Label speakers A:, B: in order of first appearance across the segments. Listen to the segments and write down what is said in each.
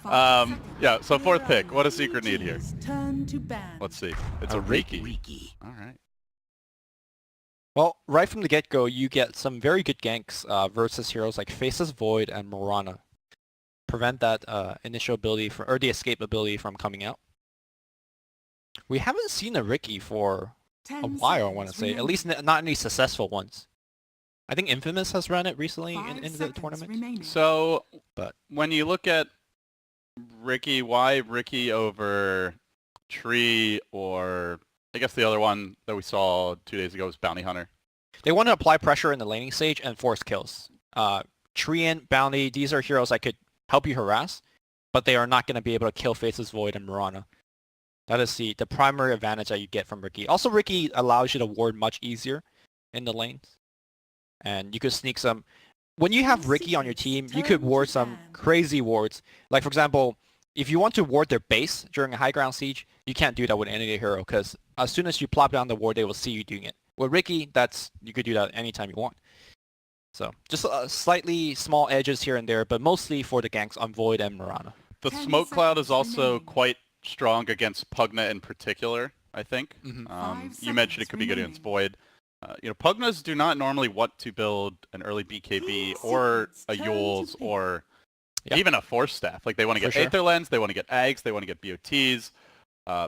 A: Yeah, so fourth pick. What does Secret need here?
B: Turn to ban.
A: Let's see. It's a Riki. All right.
C: Well, right from the get-go, you get some very good ganks versus heroes like Faceless Void and Mirana. Prevent that initial ability or the escape ability from coming out. We haven't seen a Riki for a while, I want to say. At least not any successful ones. I think Infamous has run it recently in the tournament.
A: So,
C: but
A: when you look at Riki, why Riki over Tree or I guess the other one that we saw 2 days ago was Bounty Hunter?
C: They want to apply pressure in the laning stage and force kills. Tree and Bounty, these are heroes that could help you harass, but they are not going to be able to kill Faceless Void and Mirana. That is the primary advantage that you get from Riki. Also, Riki allows you to ward much easier in the lanes. And you could sneak some... When you have Riki on your team, you could ward some crazy wards. Like, for example, if you want to ward their base during a high ground siege, you can't do that with any hero, because as soon as you plop down the ward, they will see you doing it. With Riki, you could do that anytime you want. So, just slightly small edges here and there, but mostly for the ganks on Void and Mirana.
A: The Smoke Cloud is also quite strong against Pugna in particular, I think. You mentioned it could be good against Void. Pugnas do not normally want to build an early BKB or a Yules or even a Force Staff. Like, they want to get Aether Lens, they want to get Ags, they want to get BOTs.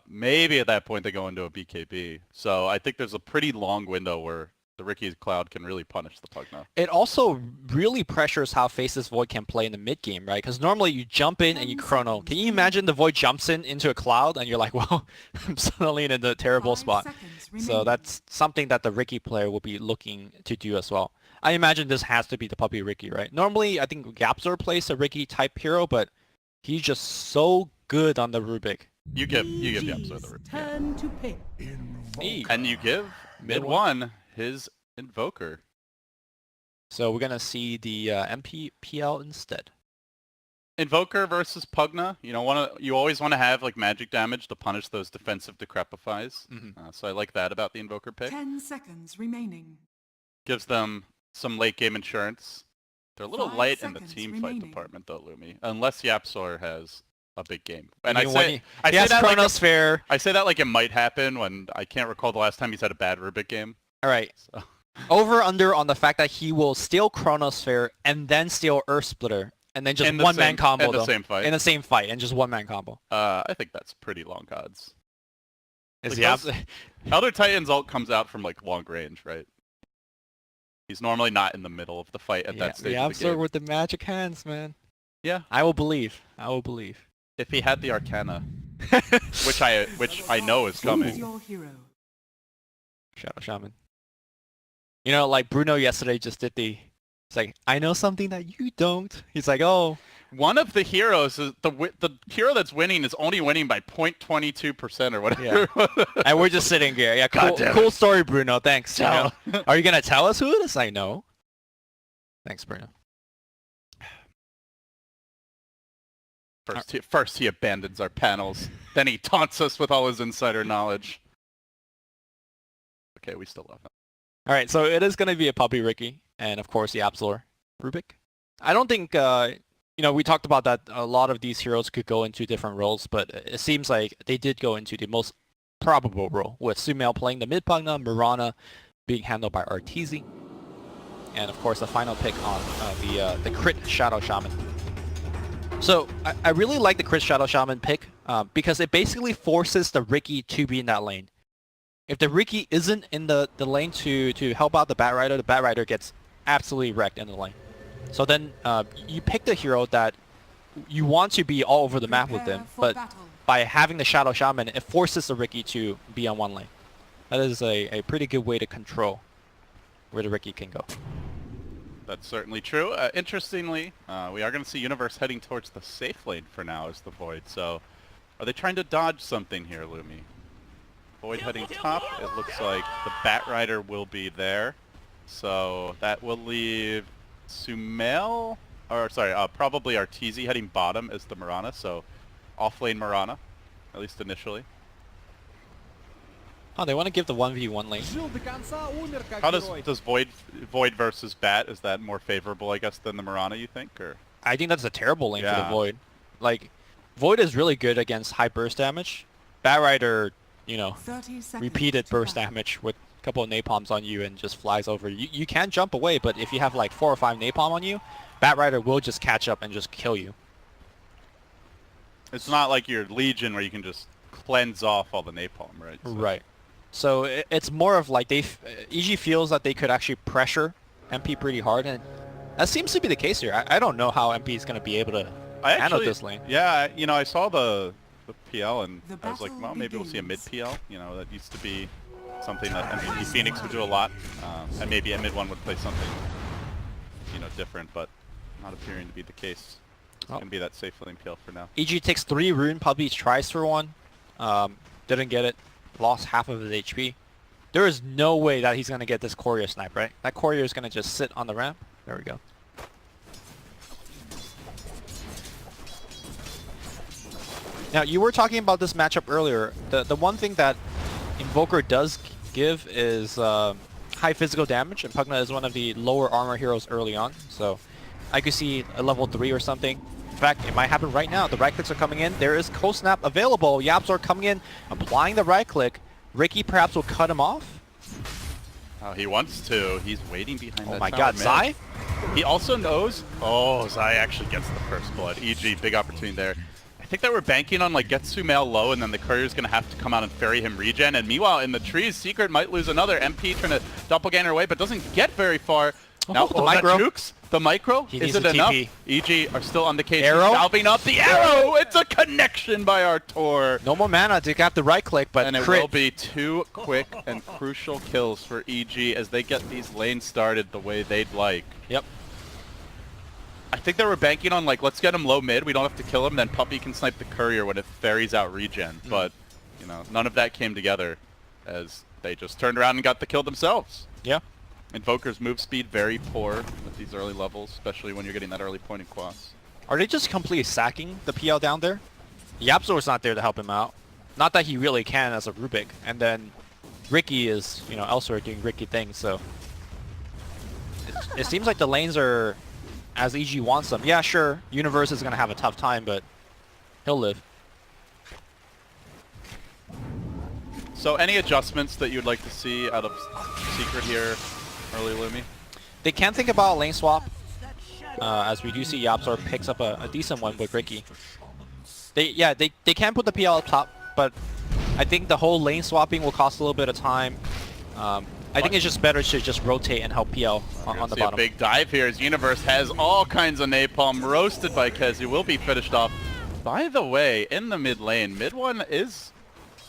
A: Maybe at that point they go into a BKB. So I think there's a pretty long window where the Riki Cloud can really punish the Pugna.
C: It also really pressures how Faceless Void can play in the mid game, right? Because normally you jump in and you chrono. Can you imagine the Void jumps into a cloud and you're like, well, I'm suddenly in a terrible spot. So that's something that the Riki player will be looking to do as well. I imagine this has to be the puppy Riki, right? Normally I think Gapzor plays a Riki type hero, but he's just so good on the Rubik.
A: You give Gapzor the Rubik.
B: Turn to pick.
A: And you give mid one his Invoker.
C: So we're gonna see the MPPL instead.
A: Invoker versus Pugna. You always want to have like magic damage to punish those defensive Decrepifies. So I like that about the Invoker pick.
B: 10 seconds remaining.
A: Gives them some late game insurance. They're a little light in the team fight department though, Lumi. Unless Yapzor has a big game. And I say that
C: Chronosphere.
A: I say that like it might happen when I can't recall the last time he's had a bad Rubik game.
C: All right.
A: So.
C: Over under on the fact that he will steal Chronosphere and then steal Earth Splitter and then just one-man combo
A: in the same fight.
C: In the same fight and just one-man combo.
A: I think that's pretty long odds.
C: Is
A: Elder Titan's ult comes out from like long range, right? He's normally not in the middle of the fight at that stage of the game.
C: With the magic hands, man.
A: Yeah.
C: I will believe. I will believe.
A: If he had the Arcana, which I know is coming.
B: Your hero.
C: Shadow Shaman. Like Bruno yesterday just did it's like, I know something that you don't. He's like, oh.
A: One of the heroes, the hero that's winning is only winning by 0.22% or whatever.
C: Yeah. And we're just sitting here. Yeah, cool story, Bruno. Thanks. Are you going to tell us who it is? I know. Thanks, Bruno.
A: First he abandons our panels. Then he taunts us with all his insider knowledge. Okay, we still love him.
C: All right, so it is going to be a puppy Riki, and of course the Yapzor Rubik. I don't think, we talked about that a lot of these heroes could go into different roles, but it seems like they did go into the most probable role, with Sumail playing the mid Pugna, Mirana being handled by Arteezy, and of course the final pick on the crit Shadow Shaman. So I really like the crit Shadow Shaman pick because it basically forces the Riki to be in that lane. If the Riki isn't in the lane to help out the Batrider gets absolutely wrecked in the lane. So then you pick the hero that you want to be all over the map with them, but by having the Shadow Shaman, it forces the Riki to be on one lane. That is a pretty good way to control where the Riki can go.
A: That's certainly true. Interestingly, we are going to see Universe heading towards the safe lane for now as the Void. So are they trying to dodge something here, Lumi? Void heading top. It looks like the Batrider will be there. So that will leave Sumail, probably Arteezy heading bottom as the Mirana. So off-lane Mirana, at least initially.
C: Oh, they want to give the 1v1 lane.
A: How does Void versus Bat, is that more favorable, I guess, than the Mirana, you think? Or
C: I think that's a terrible lane for the Void. Like, Void is really good against high burst damage. Batrider, you know,
B: 30 seconds
C: repeated
B: to
C: burst
B: battle.
C: damage with a couple of napalms on you and just flies over. You can jump away, but if you have like 4 or 5 napalm on you, Batrider will just catch up and just kill you.
A: It's not like your Legion where you can just cleanse off all the napalm, right? So-
C: Right. So it's more of like EG feels that they could actually pressure MP pretty hard, and that seems to be the case here. I don't know how MP is going to be able to handle this lane.
A: Yeah, you know, I saw the PL and
B: The
A: I was like,
B: battle
A: well, maybe we'll see a mid
B: begins.
A: PL. You know, that used to be something that MVP Phoenix would do a lot, and maybe a mid one would play something, you know, different, but not appearing to be the case. It's
C: Oh.
A: going to be that safe lane PL for now.
C: EG takes 3 rune, probably tries for 1. Didn't get it. Lost half of his HP. There is no way that he's going to get this courier snipe, right? That courier is going to just sit on the ramp. There we go. Now, you were talking about this matchup earlier. The one thing that Invoker does give is high physical damage, and Pugna is one of the lower armor heroes early on. So I could see a level 3 or something. In fact, it might happen right now. The right clicks are coming in. There is Cold Snap available. YapzOr coming in, applying the right click. Ricky perhaps will cut him off.
A: Oh, he wants to. He's waiting behind that
C: Oh my
A: tower
C: god,
A: mid.
C: Zai?
A: He also knows... Oh, Zai actually gets the first blood. EG, big opportunity there. I think they were banking on like Getsu Mail low, and then the courier's going to have to come out and ferry him regen. And meanwhile, in the trees, Secret might lose another. MP trying to doppelganger away, but doesn't get very far. Now,
C: the micro.
A: that jukes. The micro?
C: He
A: Is
C: needs
A: it
C: a
A: enough?
C: TP.
A: EG are still on the case.
C: Arrow?
A: Salving up the arrow! It's a connection by Artur.
C: No more mana to get the right click, but
A: And it
C: crit.
A: will be 2 quick and crucial kills for EG as they get these lanes started the way they'd like.
C: Yep.
A: I think they were banking on like, let's get him low mid, we don't have to kill him, then Puppy can snipe the courier when it ferries out regen. But, you know, none of that came together as they just turned around and got the kill themselves.
C: Yeah.
A: Invoker's move speed very poor at these early levels, especially when you're getting that early point in quas.
C: Are they just completely sacking the PL down there? YapzOr's not there to help him out. Not that he really can as a Rubik. And then Ricky is, you know, elsewhere doing Ricky things, so... It seems like the lanes are as EG wants them. Yeah, sure, Universe is going to have a tough time, but he'll live.
A: So any adjustments that you'd like to see out of Secret here, early Lumi?
C: They can think about a lane swap, as we do see YapzOr picks up a decent one with Ricky. They can put the PL up top, but I think the whole lane swapping will cost a little bit of time. I think it's just better to just rotate and help PL on the
A: See
C: bottom.
A: a big dive here as Universe has all kinds of napalm roasted by Kezu. Will be finished off. By the way, in the mid lane, mid one is...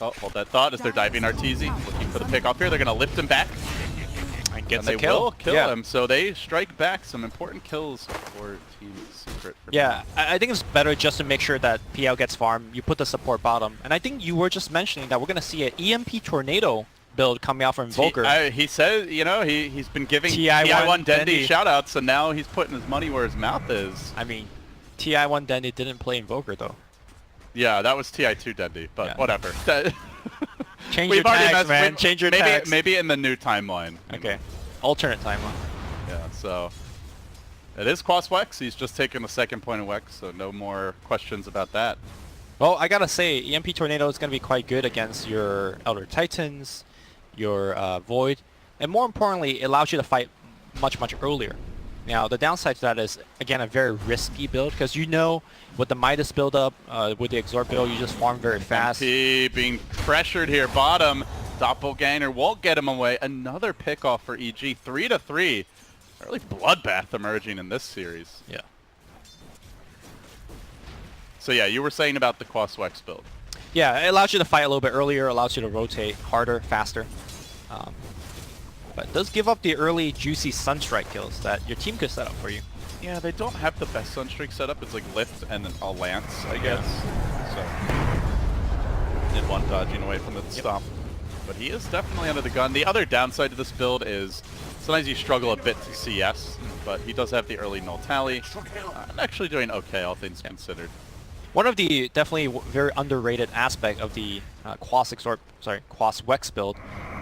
A: Oh, hold that thought as they're diving Arteezy. Looking for the pick off here. They're going to lift him back.
C: And gets
A: And they
C: a kill.
A: will kill
C: Yeah.
A: him. So they strike back some important kills for Team Secret. for
C: Yeah,
A: now.
C: I think it's better just to make sure that PL gets farmed. You put the support bottom. And I think you were just mentioning that we're going to see an EMP Tornado build coming out from Invoker.
A: He said, you know, he's been giving
C: TI1
A: TI1 Dendi
C: Dendi.
A: shout-outs, and now he's putting his money where his mouth is.
C: I mean, TI1 Dendi didn't play Invoker though.
A: Yeah, that was TI2 Dendi, but
C: Yeah.
A: whatever.
C: Change
A: We've
C: your
A: already
C: tags,
A: messed
C: man.
A: with-
C: Change your
A: maybe,
C: tags.
A: Maybe in the new timeline. you
C: Okay.
A: know.
C: Alternate timeline.
A: Yeah, so it is Quas Wex. He's just taken the second point of Wex, so no more questions about that.
C: Well, I gotta say, EMP Tornado is gonna be quite good against your Elder Titans, your Void, and more importantly, it allows you to fight much earlier. Now, the downside to that is, again, a very risky build, because you know, with the Midas build up, with the Exort build, you just farm very fast.
A: MP being pressured here, bottom. Doppelganger won't get him away. Another pickoff for EG, 3-3. Early bloodbath emerging in this series.
C: Yeah.
A: So yeah, you were saying about the Quas Wex build.
C: Yeah, it allows you to fight a little bit earlier, allows you to rotate harder, faster. But it does give up the early juicy Sunstrike kills that your team could set up for you.
A: Yeah, they don't have the best Sunstreak setup. It's like lift and a lance, I guess. So did one dodging away from the stomp. But he is definitely under the gun. The other downside to this build is sometimes you struggle a bit to CS, but he does have the early null tally. And actually doing okay, all things considered.
C: One of the definitely very underrated aspect of the Quas Wex build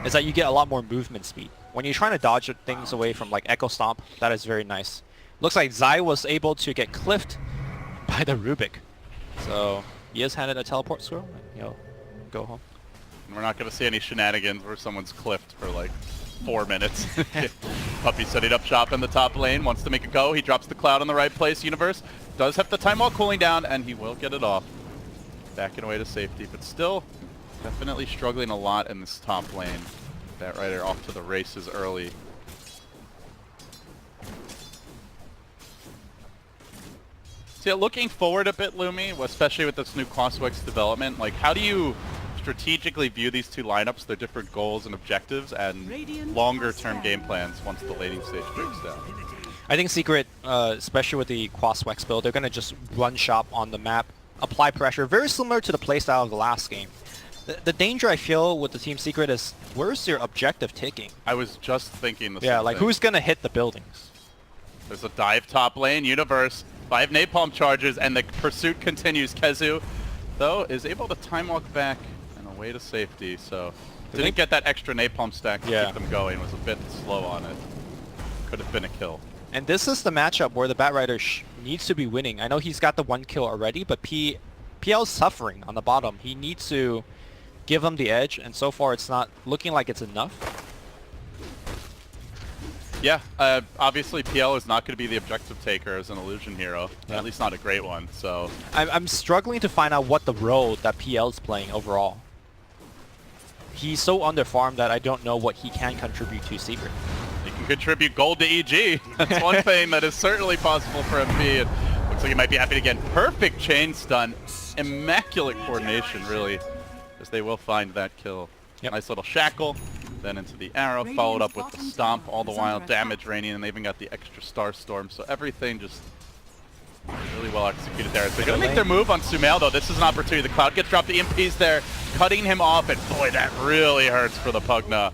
C: is that you get a lot more movement speed. When you're trying to dodge things away from like Echo Stomp, that is very nice. Looks like Zai was able to get cliffed by the Rubik. So he is handed a teleport scroll, and he'll go home.
A: We're not going to see any shenanigans where someone's cliffed for like 4 minutes. Puppey setting up shop in the top lane, wants to make a go. He drops the Cloud in the right place. Universe does have the time while cooling down, and he will get it off. Backing away to safety, but still definitely struggling a lot in this top lane. Batrider off to the races early. So yeah, looking forward a bit, Lumi, especially with this new CrossWix development, like how do you strategically view these two lineups, their different goals and objectives, and longer-term game plans once the laning stage breaks down?
C: I think Secret, especially with the CrossWix build, they're going to just run shop on the map, apply pressure, very similar to the playstyle of the last game. The danger I feel with the Team Secret is, where's your objective taking?
A: I was just thinking the same
C: Yeah, like
A: thing.
C: who's going to hit the buildings?
A: There's a dive top lane, Universe, 5 napalm charges, and the pursuit continues. Kezu, though, is able to time walk back and away to safety, so didn't get that extra napalm stack to keep them going, was a bit slow on it. Could have been a kill.
C: And this is the matchup where the Batrider needs to be winning. I know he's got the 1 kill already, but PL's suffering on the bottom. He needs to give him the edge, and so far it's not looking like it's enough.
A: Yeah, obviously PL is not going to be the objective taker as an illusion hero, at least not a great one, so...
C: I'm struggling to find out what the role that PL's playing overall. He's so underfarmed that I don't know what he can contribute to Secret.
A: He can contribute gold to EG. That's one thing that is certainly possible for MP. And looks like he might be happy to get perfect chain stun. Immaculate coordination, really, as they will find that kill.
C: Yep.
A: Nice little shackle, then into the arrow, followed up with the stomp, all the while damage raining, and they even got the extra star storm. So everything just really well executed there. They're going to make their move on Sumail, though. This is an opportunity. The Cloud gets dropped. The EMP's there, cutting him off, and boy, that really hurts for the Pugna.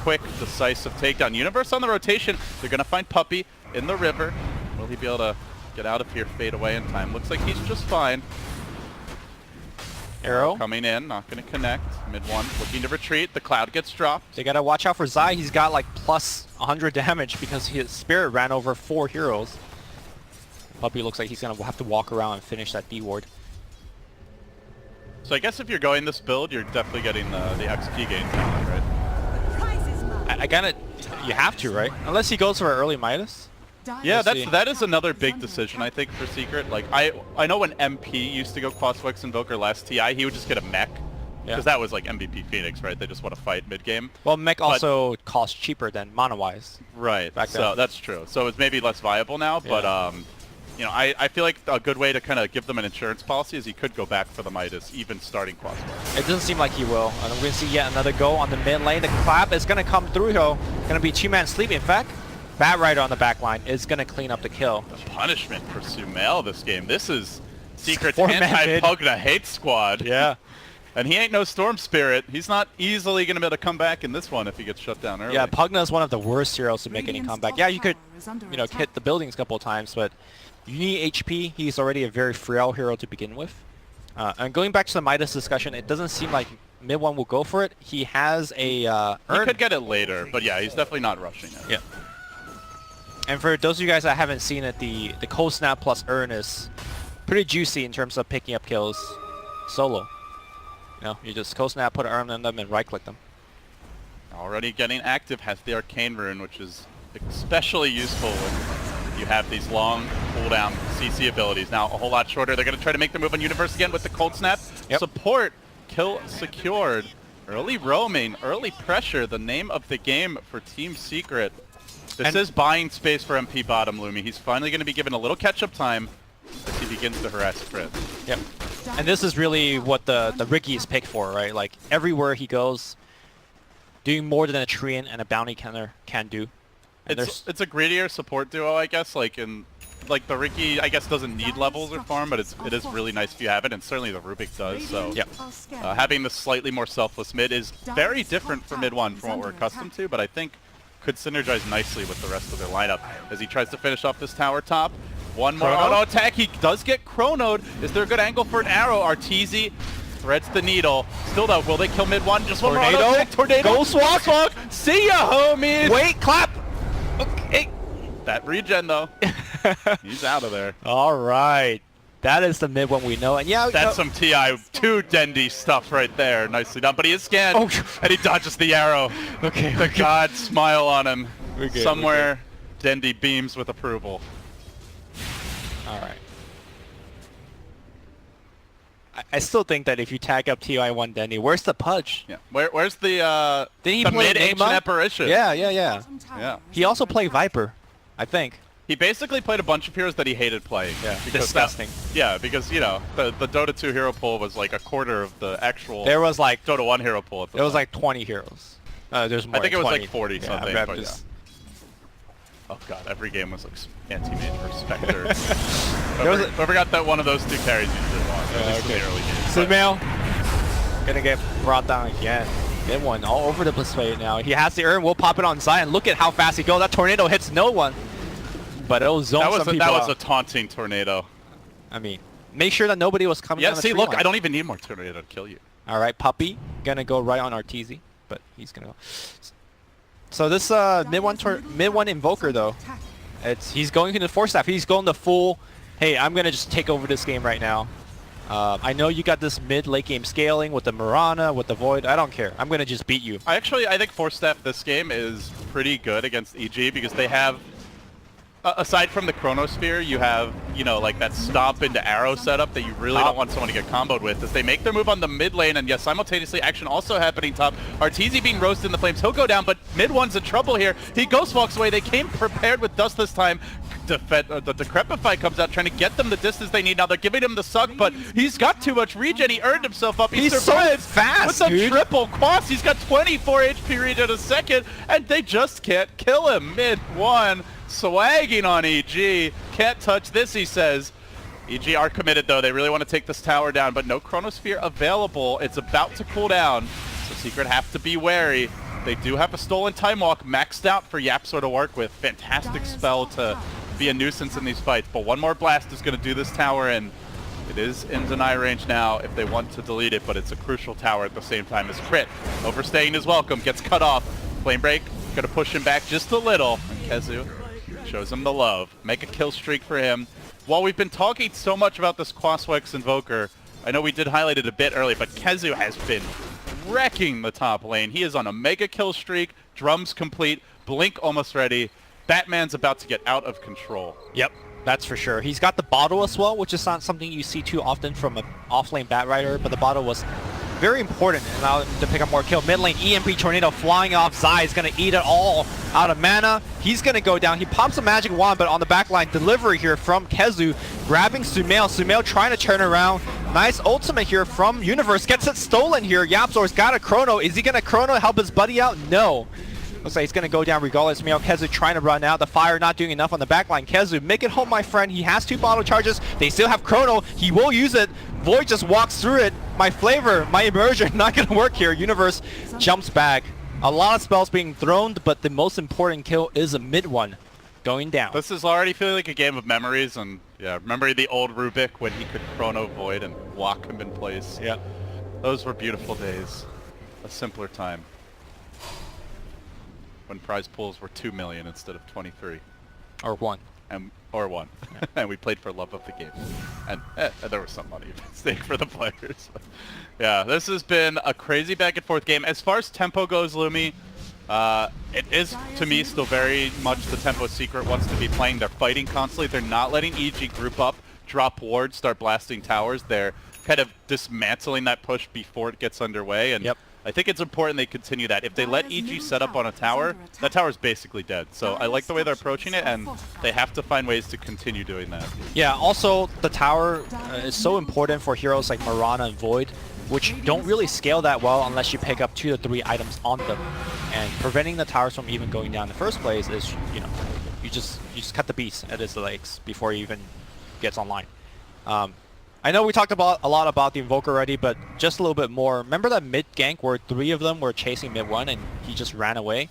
A: Quick, decisive takedown. Universe on the rotation. They're going to find Puppey in the river. Will he be able to get out of here, fade away in time? Looks like he's just fine.
C: Arrow
A: coming in, not going to connect. Mid one, looking to retreat. The Cloud gets dropped.
C: They got to watch out for Zai. He's got like plus 100 damage because his Spirit ran over 4 heroes. Puppey looks like he's going to have to walk around and finish that D ward.
A: So I guess if you're going this build, you're definitely getting the XP gain talent, right?
C: I gotta, you have to, right? Unless he goes for an early Midas.
A: Yeah, that is another big decision, I think, for Secret. Like, I know when MP used to go CrossWix Invoker last TI, he would just get a mech. Because that was like MVP Phoenix, right? They just want to fight mid-game.
C: Well, mech also costs cheaper than Mono-wise.
A: Right,
C: back
A: so
C: then.
A: That's true. So it's maybe less viable now, but you know, I feel like a good way to kind of give them an insurance policy is he could go back for the Midas, even starting CrossWix.
C: It doesn't seem like he will. And we're going to see yet another go on the mid lane. The clap is going to come through, though. Going to be 2-man sleep. In fact, Batrider on the back line is going to clean up the kill.
A: The punishment for Sumail this game. This is Secret's
C: 4-man
A: anti-Pugna hate squad.
C: Yeah.
A: And he ain't no Storm Spirit. He's not easily going to be able to come back in this one if he gets shut down early.
C: Yeah, Pugna is one of the worst heroes to make any comeback. Yeah, you could, you know, hit the buildings a couple of times, but you need HP. He's already a very frail hero to begin with. And going back to the Midas discussion, it doesn't seem like mid one will go for it. He has a
A: He could get it later, but yeah, he's definitely not rushing it.
C: Yeah. And for those of you guys that haven't seen it, the Cold Snap plus Urn is pretty juicy in terms of picking up kills solo. You know, you just Cold Snap, put an Urn on them, and right-click them.
A: Already getting active, has the Arcane Rune, which is especially useful when you have these long cooldown CC abilities. Now, a whole lot shorter. They're going to try to make the move on Universe again with the Cold Snap.
C: Yep.
A: Support, kill secured. Early roaming, early pressure, the name of the game for Team Secret. This is buying space for MP bottom, Lumi. He's finally going to be given a little catch-up time as he begins to harass Crit.
C: Yep. And this is really what the Ricky is picked for, right? Like, everywhere he goes, doing more than a Treant and a Bounty Counter can do. And
A: it's a greedier support duo, I guess. Like the Ricky, I guess, doesn't need levels or farm, but it is really nice if you have it, and certainly the Rubik does. So having the slightly more selfless mid is very different for mid one from what we're accustomed to, but I think could synergize nicely with the rest of their lineup as he tries to finish off this tower top. One more auto attack. He does get chronoed. Is there a good angle for an arrow? Arteezy threads the needle. Still though, will they kill mid one? Just one more auto attack. Tornado.
C: Ghost walk.
A: See ya, homies.
C: Wait, clap. Okay.
A: That regen though. He's out of there.
C: All right. That is the mid one we know. And yeah,
A: That's some TI2 Dendi stuff right there. Nicely done. But he is scanned,
C: Oh.
A: and he dodges the arrow.
C: Okay.
A: The god smile on him.
C: We're good,
A: Somewhere, Dendi beams with approval.
C: All right. I still think that if you tag up TI1 Denny, where's the Pudge?
A: Yeah. Where's the
C: Didn't he
A: the
C: play
A: mid-ancient
C: Enigma?
A: apparition?
C: Yeah.
B: Bottom tower
A: Yeah.
C: He also played Viper, I think.
A: He basically played a bunch of heroes that he hated playing.
C: Yeah.
A: Because
C: Disgusting.
A: because, you know, the Dota 2 hero pool was like a quarter of the actual
C: There was like
A: Dota 1 hero pool at the
C: It was
A: time.
C: like 20 heroes. There's more.
A: I think
C: than
A: it was
C: 20.
A: like 40 something.
C: I'm
A: but
C: just-
A: Oh god, every game was like anti-mage for Spectre.
C: was a-
A: Whoever got that one of those two carries usually won, at least in the early games. But
C: Sumail gonna get brought down again. Mid one all over the place right now. He has the urn. We'll pop it on Zion. Look at how fast he goes. That tornado hits no one, but it'll zone
A: that was
C: some people
A: that was
C: out.
A: a taunting tornado.
C: I mean, make sure that nobody was coming.
A: Yeah,
C: down the
A: see,
C: tree
A: look,
C: line.
A: I don't even need more tornado to kill you.
C: All right, Puppy gonna go right on Arteezy, but he's gonna go. So this mid one invoker though, he's going to the force staff. He's going the full. Hey, I'm gonna just take over this game right now. I know you got this mid late game scaling with the Mirana, with the Void. I don't care. I'm gonna just beat you.
A: I think Force Staff this game is pretty good against EG because they have, aside from the Chronosphere, you have, you know, like that stomp into arrow setup that you really don't want someone to get comboed with. As they make their move on the mid lane, and yes, simultaneously action also happening top. Arteezy being roasted in the flames. He'll go down, but mid one's in trouble here. He ghost walks away. They came prepared with Dust this time. The Decrepify comes out trying to get them the distance they need. Now they're giving him the suck, but he's got too much regen. He earned himself up.
C: He's so
A: survived
C: fast,
A: with the
C: dude.
A: triple quas. He's got 24 HP regen a second, and they just can't kill him. Mid one, swagging on EG. Can't touch this, he says. EG are committed though. They really want to take this tower down, but no Chronosphere available. It's about to cool down, so Secret have to be wary. They do have a stolen time walk maxed out for YapzOr to work with. Fantastic spell to be a nuisance in these fights, but one more blast is going to do this tower in. It is in deny range now if they want to delete it, but it's a crucial tower at the same time as Crit. Overstaying his welcome, gets cut off. Flame Break, going to push him back just a little. And Kezu shows him the love. Make a kill streak for him. While we've been talking so much about this Quaswex Invoker, I know we did highlight it a bit early, but Kezu has been wrecking the top lane. He is on a mega kill streak, drums complete, blink almost ready. Batman's about to get out of control.
C: Yep, that's for sure. He's got the bottle as well, which is not something you see too often from an off-lane Batrider, but the bottle was very important and allowed him to pick up more kill. Mid lane, EMP Tornado flying off. Zai is going to eat it all out of mana. He's going to go down. He pops a magic wand, but on the backline, delivery here from Kezu, grabbing Sumail. Sumail trying to turn around. Nice ultimate here from Universe. Gets it stolen here. YapzOr's got a Chrono. Is he going to Chrono help his buddy out? No. Looks like he's going to go down regardless. Sumail, Kezu trying to run out. The fire not doing enough on the backline. Kezu, make it home, my friend. He has 2 bottle charges. They still have Chrono. He will use it. Void just walks through it. My flavor, my immersion, not going to work here. Universe jumps back. A lot of spells being thrown, but the most important kill is a mid one going down.
A: This is already feeling like a game of memories, and yeah, remember the old Rubik when he could Chrono Void and lock him in place?
C: Yeah.
A: Those were beautiful days. A simpler time. When prize pools were 2 million instead of 23.
C: Or 1.
A: Or 1. And we played for love of the game. And there was some money at stake for the players. Yeah, this has been a crazy back and forth game. As far as tempo goes, Lumi, it is, to me, still very much the tempo Secret wants to be playing. They're fighting constantly. They're not letting EG group up, drop wards, start blasting towers. They're kind of dismantling that push before it gets underway. And I think it's important they continue that. If they let EG set up on a tower, that tower is basically dead. So I like the way they're approaching it, and they have to find ways to continue doing that.
C: Yeah, also the tower is so important for heroes like Mirana and Void, which don't really scale that well unless you pick up 2 to 3 items on them. And preventing the towers from even going down in the first place is, you know, you just cut the beast at its legs before he even gets online. I know we talked about a lot about the Invoker already, but just a little bit more. Remember that mid gank where 3 of them were chasing mid 1 and he just ran away?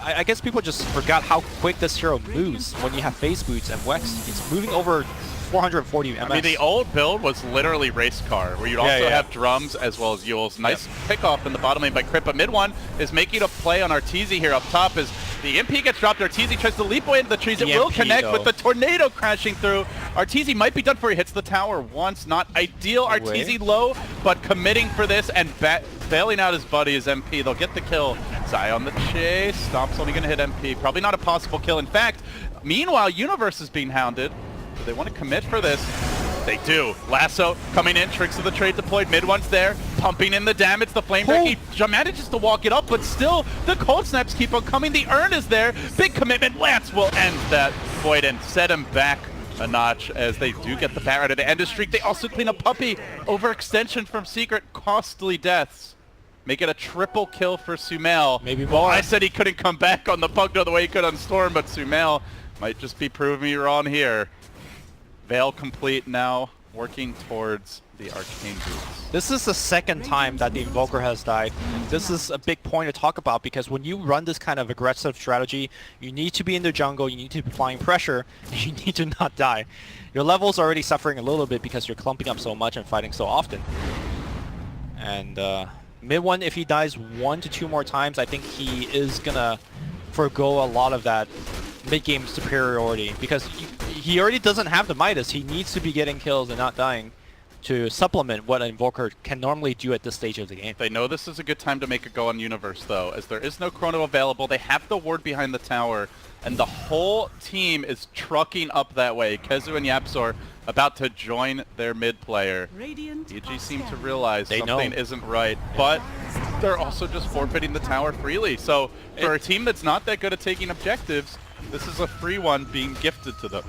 C: I guess people just forgot how quick this hero moves when you have Phase Boots and Wex. It's moving over 440 MS.
A: I mean, the old build was literally race car, where you'd also have drums as well as Yules. Nice pick off in the bottom lane by Crit, but mid one is making a play on Arteezy here up top as the MP gets dropped. Arteezy tries to leap away into the trees. It will connect with the tornado crashing through. Arteezy might be done for. He hits the tower once. Not ideal. Arteezy low, but committing for this and bailing out his buddy, his MP. They'll get the kill. Zai on the chase. Stomp's only going to hit MP. Probably not a possible kill. In fact, meanwhile, Universe is being hounded. Do they want to commit for this? They do. Lasso coming in. Tricks of the Trade deployed. Mid one's there. Pumping in the damage. The Flame Break. He manages to walk it up, but still the cold snaps keep on coming. The Urn is there. Big commitment. Lance will end that Void and set him back a notch as they do get the Barret at the end of streak. They also clean up Puppey. Overextension from Secret. Costly deaths. Make it a triple kill for Sumail.
C: Maybe more.
A: I said he couldn't come back on the Pugna the way he could on Storm, but Sumail might just be proving me wrong here. Veil complete now, working towards the Arcane Boots.
C: This is the second time that the Invoker has died. This is a big point to talk about because when you run this kind of aggressive strategy, you need to be in the jungle, you need to be applying pressure, and you need to not die. Your level's already suffering a little bit because you're clumping up so much and fighting so often. And mid one, if he dies 1 to 2 more times, I think he is gonna forgo a lot of that mid-game superiority because he already doesn't have the Midas. He needs to be getting kills and not dying to supplement what an Invoker can normally do at this stage of the game.
A: They know this is a good time to make a go on Universe, though, as there is no Chrono available. They have the ward behind the tower, and the whole team is trucking up that way. Kezu and Yapzor about to join their mid player. EG seem to realize something isn't right, but they're also just forfeiting the tower freely. So for a team that's not that good at taking objectives, this is a free one being gifted to them.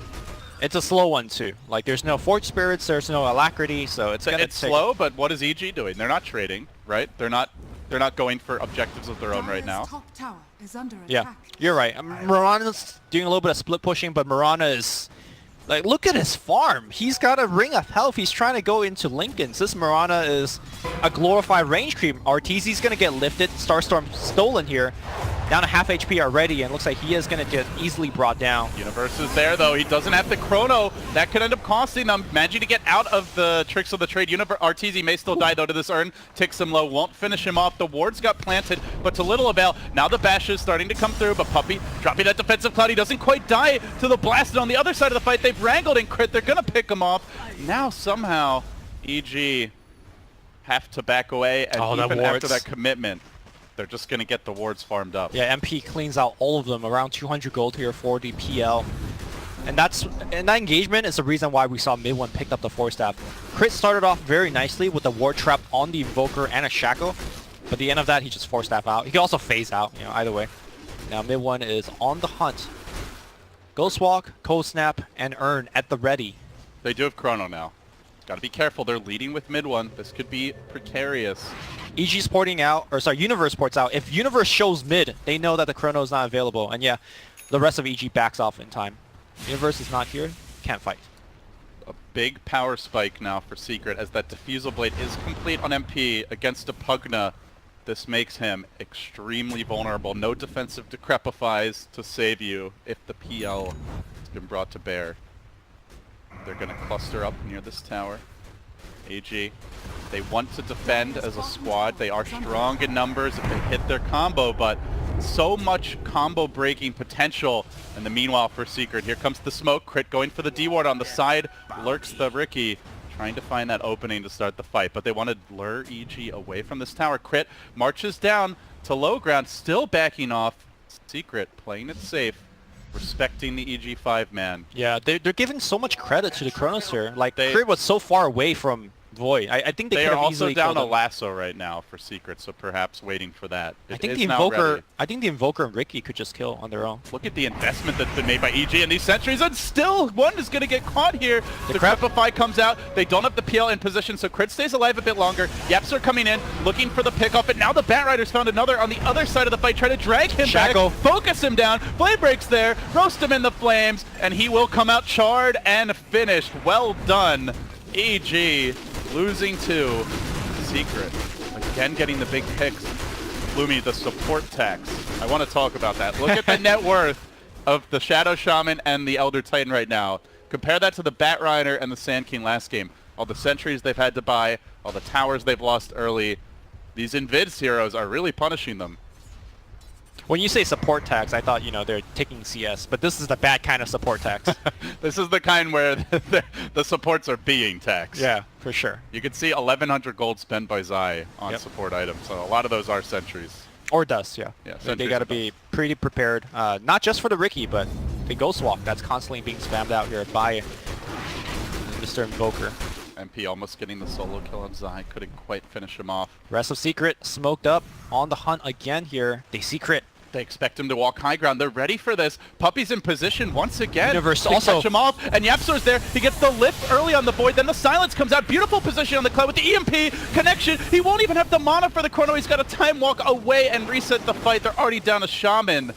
C: It's a slow one too. Like there's no Forge Spirits, there's no Alacrity, so it's
A: slow. But what is EG doing? They're not trading, right? They're not going for objectives of their own right now.
B: Top tower is under
C: yeah,
B: attack.
C: You're right. Mirana's doing a little bit of split pushing, but Mirana is like, look at his farm. He's got a Ring of Health. He's trying to go into Linken's. This Mirana is a glorified range creep. Arteezy's gonna get lifted. Starstorm stolen here. Down to half HP already, and looks like he is going to get easily brought down.
A: Universe is there, though. He doesn't have the Chrono. That could end up costing them. Managing to get out of the Tricks of the Trade. Arteezy may still die, though, to this Urn. Ticks him low, won't finish him off. The wards got planted, but to little avail. Now the Bash is starting to come through, but Puppey dropping that defensive cloud. He doesn't quite die to the blast. And on the other side of the fight, they've wrangled and crit. They're going to pick him off. Now, somehow, EG have to back away, and even after that commitment, they're just going to get the wards farmed up.
C: Yeah, MP cleans out all of them, around 200 gold here for the PL. And that engagement is the reason why we saw mid one picked up the Force Staff. Crit started off very nicely with the ward trap on the Invoker and a Shackle, but at the end of that, he just Force Staff out. He can also phase out, you know, either way. Now mid one is on the hunt. Ghost Walk, Cold Snap, and Urn at the ready.
A: They do have Chrono now. Got to be careful. They're leading with mid one. This could be precarious.
C: EG's porting out, or sorry, Universe ports out. If Universe shows mid, they know that the Chrono is not available. And yeah, the rest of EG backs off in time. Universe is not here, can't fight.
A: A big power spike now for Secret as that Diffusal Blade is complete on MP against a Pugna. This makes him extremely vulnerable. No defensive Decrepifies to save you if the PL has been brought to bear. They're going to cluster up near this tower. AG, they want to defend as a squad. They are strong in numbers if they hit their combo, but so much combo breaking potential. And the meanwhile for Secret, here comes the smoke. Crit going for the D-ward on the side. Lurks the Riki, trying to find that opening to start the fight, but they want to lure EG away from this tower. Crit marches down to low ground, still backing off. Secret playing it safe, respecting the EG5 man.
C: Yeah, they're giving so much credit to the Chronos here. Like, Crit was so far away from Void. I think they could have easily
A: also down a
C: him.
A: Lasso right now for Secret, so perhaps waiting for that.
C: I think the Invoker and Riki could just kill on their own.
A: Look at the investment that's been made by EG and these sentries, and still one is going to get caught here. The Decrepify comes out. They don't have the PL in position, so Crit stays alive a bit longer. Yapzor coming in, looking for the pickoff, and now the Batriders found another on the other side of the fight, trying to drag him back, focus him down. Blade breaks there, roast him in the flames, and he will come out charred and finished. Well done, EG. Losing to Secret. Again, getting the big picks. Lumi, the support tax. I want to talk about that. Look at the net worth of the Shadow Shaman and the Elder Titan right now. Compare that to the Batrider and the Sand King last game. All the sentries they've had to buy, all the towers they've lost early. These Invids heroes are really punishing them.
C: When you say support tax, I thought, you know, they're taking CS, but this is the bad kind of support tax.
A: This is the kind where the supports are being taxed.
C: Yeah, for sure.
A: You can see 1,100 gold spent by Zai on
C: Yep.
A: support items, so a lot of those are sentries.
C: Or dust, yeah.
A: Yeah,
C: They
A: sentries
C: got to
A: or
C: be pretty prepared, not just for the Riki, but the Ghost Walk that's constantly being spammed out here by Mr. Invoker.
A: MP almost getting the solo kill on Zai, couldn't quite finish him off.
C: Rest of Secret smoked up on the hunt again here. They Secret.
A: They expect him to walk high ground. They're ready for this. Puppy's in position once again.
C: Universe
A: They
C: also-
A: catch him off, and YapzOr's there. He gets the lift early on the Void, then the silence comes out. Beautiful position on the Cloud with the EMP connection. He won't even have the mana for the Chrono. He's got to time walk away and reset the fight. They're already down a Shaman.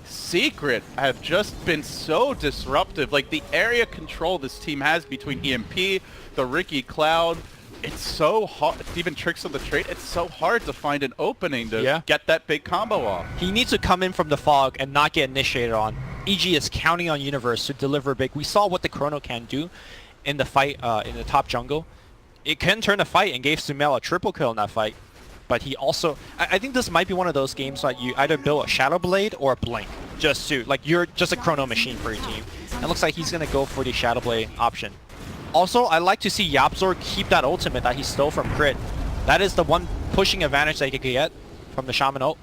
A: Secret have just been so disruptive. Like, the area control this team has between EMP, the Riki Cloud, it's so hard. Even Tricks of the Trait, it's so hard to find an opening to get that big combo off.
C: He needs to come in from the fog and not get initiated on. EG is counting on Universe to deliver big. We saw what the Chrono can do in the fight in the top jungle. It can turn a fight and gave Sumail a triple kill in that fight. But he also, I think this might be one of those games that you either build a Shadow Blade or a Blink. Just to, like, you're just a Chrono machine for your team. And it looks like he's going to go for the Shadow Blade option. Also, I like to see YapzOr keep that ultimate that he stole from Crit. That is the one pushing advantage that he could get from the Shaman ult.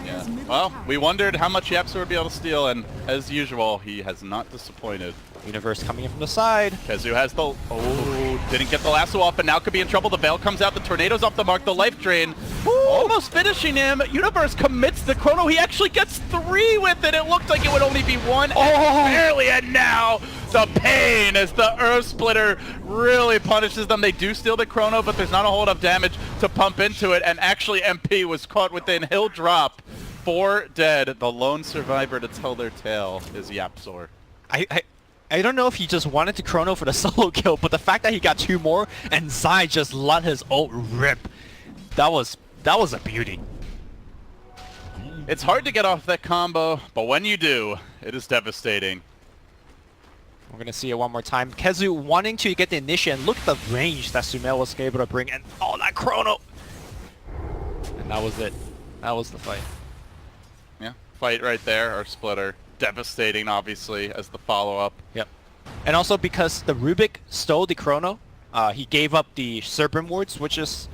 A: Yeah. Well, we wondered how much YapzOr would be able to steal, and as usual, he has not disappointed.
C: Universe coming in from the side.
A: KheZu has the... Oh, didn't get the lasso off, but now could be in trouble. The Veil comes out, the Tornado's off the mark, the Life Drain. Almost finishing him. Universe commits the Chrono. He actually gets 3 with it. It looked like it would only be 1. Barely, and now the pain as the Earth Splitter really punishes them. They do steal the Chrono, but there's not a whole lot of damage to pump into it, and actually MP was caught within. He'll drop. 4 dead. The lone survivor to tell their tale is YapzOr.
C: I don't know if he just wanted to Chrono for the solo kill, but the fact that he got 2 more and Zai just let his ult rip, that was a beauty.
A: It's hard to get off that combo, but when you do, it is devastating.
C: We're going to see it one more time. KheZu wanting to get the initiate, and look at the range that Sumail was able to bring, and oh, that Chrono! And that was it. That was the fight.
A: Yeah, fight right there, our splitter. Devastating, obviously, as the follow-up.
C: Yep. And also because the Rubik stole the Chrono, he gave up the Serpent Wards, which is,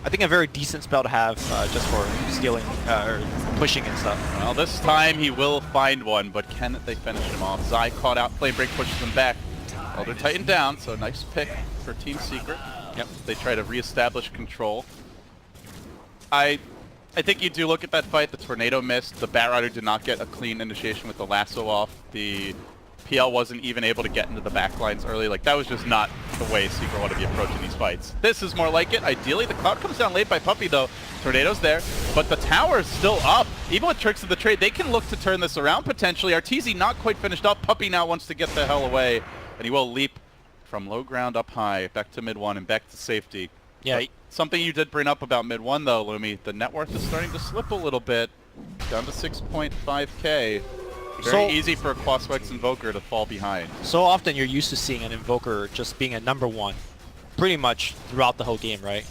C: I think, a very decent spell to have just for stealing or pushing and stuff.
A: Well, this time he will find one, but can they finish him off? Zai caught out, Flame Break pushes them back. Well, they're tightened down, so nice pick for Team Secret.
C: Yep.
A: They try to reestablish control. I think you do look at that fight, the Tornado missed, the Batrider did not get a clean initiation with the lasso off, the PL wasn't even able to get into the backlines early. Like, that was just not the way Secret want to be approaching these fights. This is more like it. Ideally, the Cloud comes down late by Puppey, though. Tornado's there, but the tower is still up. Even with Tricks of the Trade, they can look to turn this around potentially. Arteezy not quite finished up. Puppey now wants to get the hell away, and he will leap from low ground up high, back to mid 1 and back to safety.
C: Yeah.
A: Something you did bring up about mid 1 though, Lumi, the net worth is starting to slip a little bit, down to 6.5k. Very easy for a Quaswex Invoker to fall behind.
C: So often you're used to seeing an Invoker just being a #1 pretty much throughout the whole game, right?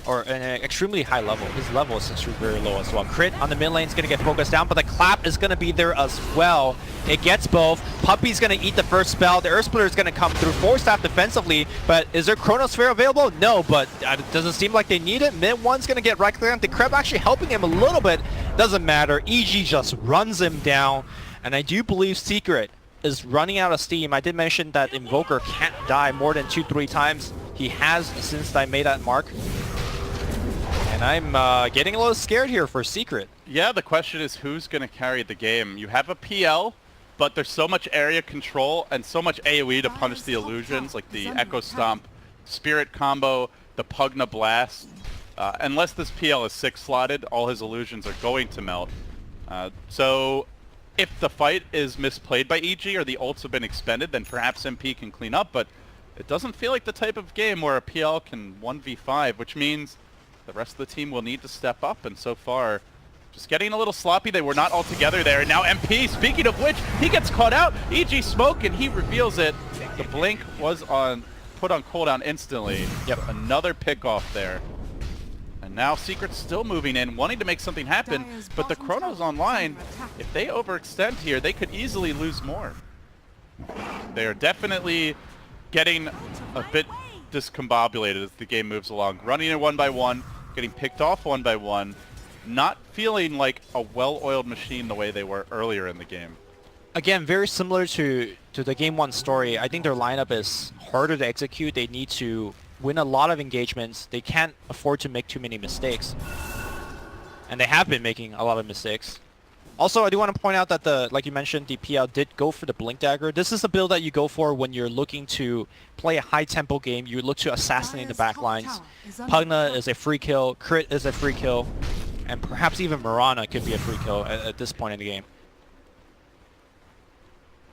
C: Or an extremely high level. His level is extremely very low as well. Crit on the mid lane is going to get focused down, but the clap is going to be there as well. It gets both. Puppey's going to eat the first spell. The Earth Splitter is going to come through. Force Staff defensively, but is there Chronosphere available? No, but it doesn't seem like they need it. Mid 1's going to get right there. The Kreb actually helping him a little bit. Doesn't matter. EG just runs him down. And I do believe Secret is running out of steam. I did mention that Invoker can't die more than 2-3 times. He has since I made that mark. And I'm getting a little scared here for Secret.
A: Yeah, the question is who's going to carry the game. You have a PL, but there's so much area control and so much AoE to punish the illusions, like the Echo Stomp, Spirit combo, the Pugna Blast. Unless this PL is 6-slotted, all his illusions are going to melt. So if the fight is misplayed by EG or the ults have been expended, then perhaps MP can clean up, but it doesn't feel like the type of game where a PL can 1v5, which means the rest of the team will need to step up, and so far, just getting a little sloppy. They were not all together there, and now MP, speaking of which, he gets caught out. EG smoke, and he reveals it. The blink was put on cooldown instantly. Yep, another pick off there. And now Secret's still moving in, wanting to make something happen,
B: Dire's
A: but the
B: bottom
A: Chrono's
B: tower is
A: online.
B: under attack.
A: If they overextend here, they could easily lose more. They are definitely getting a bit discombobulated as the game moves along. Running it one by one, getting picked off one by one, not feeling like a well-oiled machine the way they were earlier in the game.
C: Again, very similar to the Game 1 story. I think their lineup is harder to execute. They need to win a lot of engagements. They can't afford to make too many mistakes. And they have been making a lot of mistakes. Also, I do want to point out that like you mentioned, the PL did go for the Blink Dagger. This is a build that you go for when you're looking to play a high tempo game. You look to assassinate the back lines. Pugna is a free kill, Crit is a free kill, and perhaps even Mirana could be a free kill at this point in the game.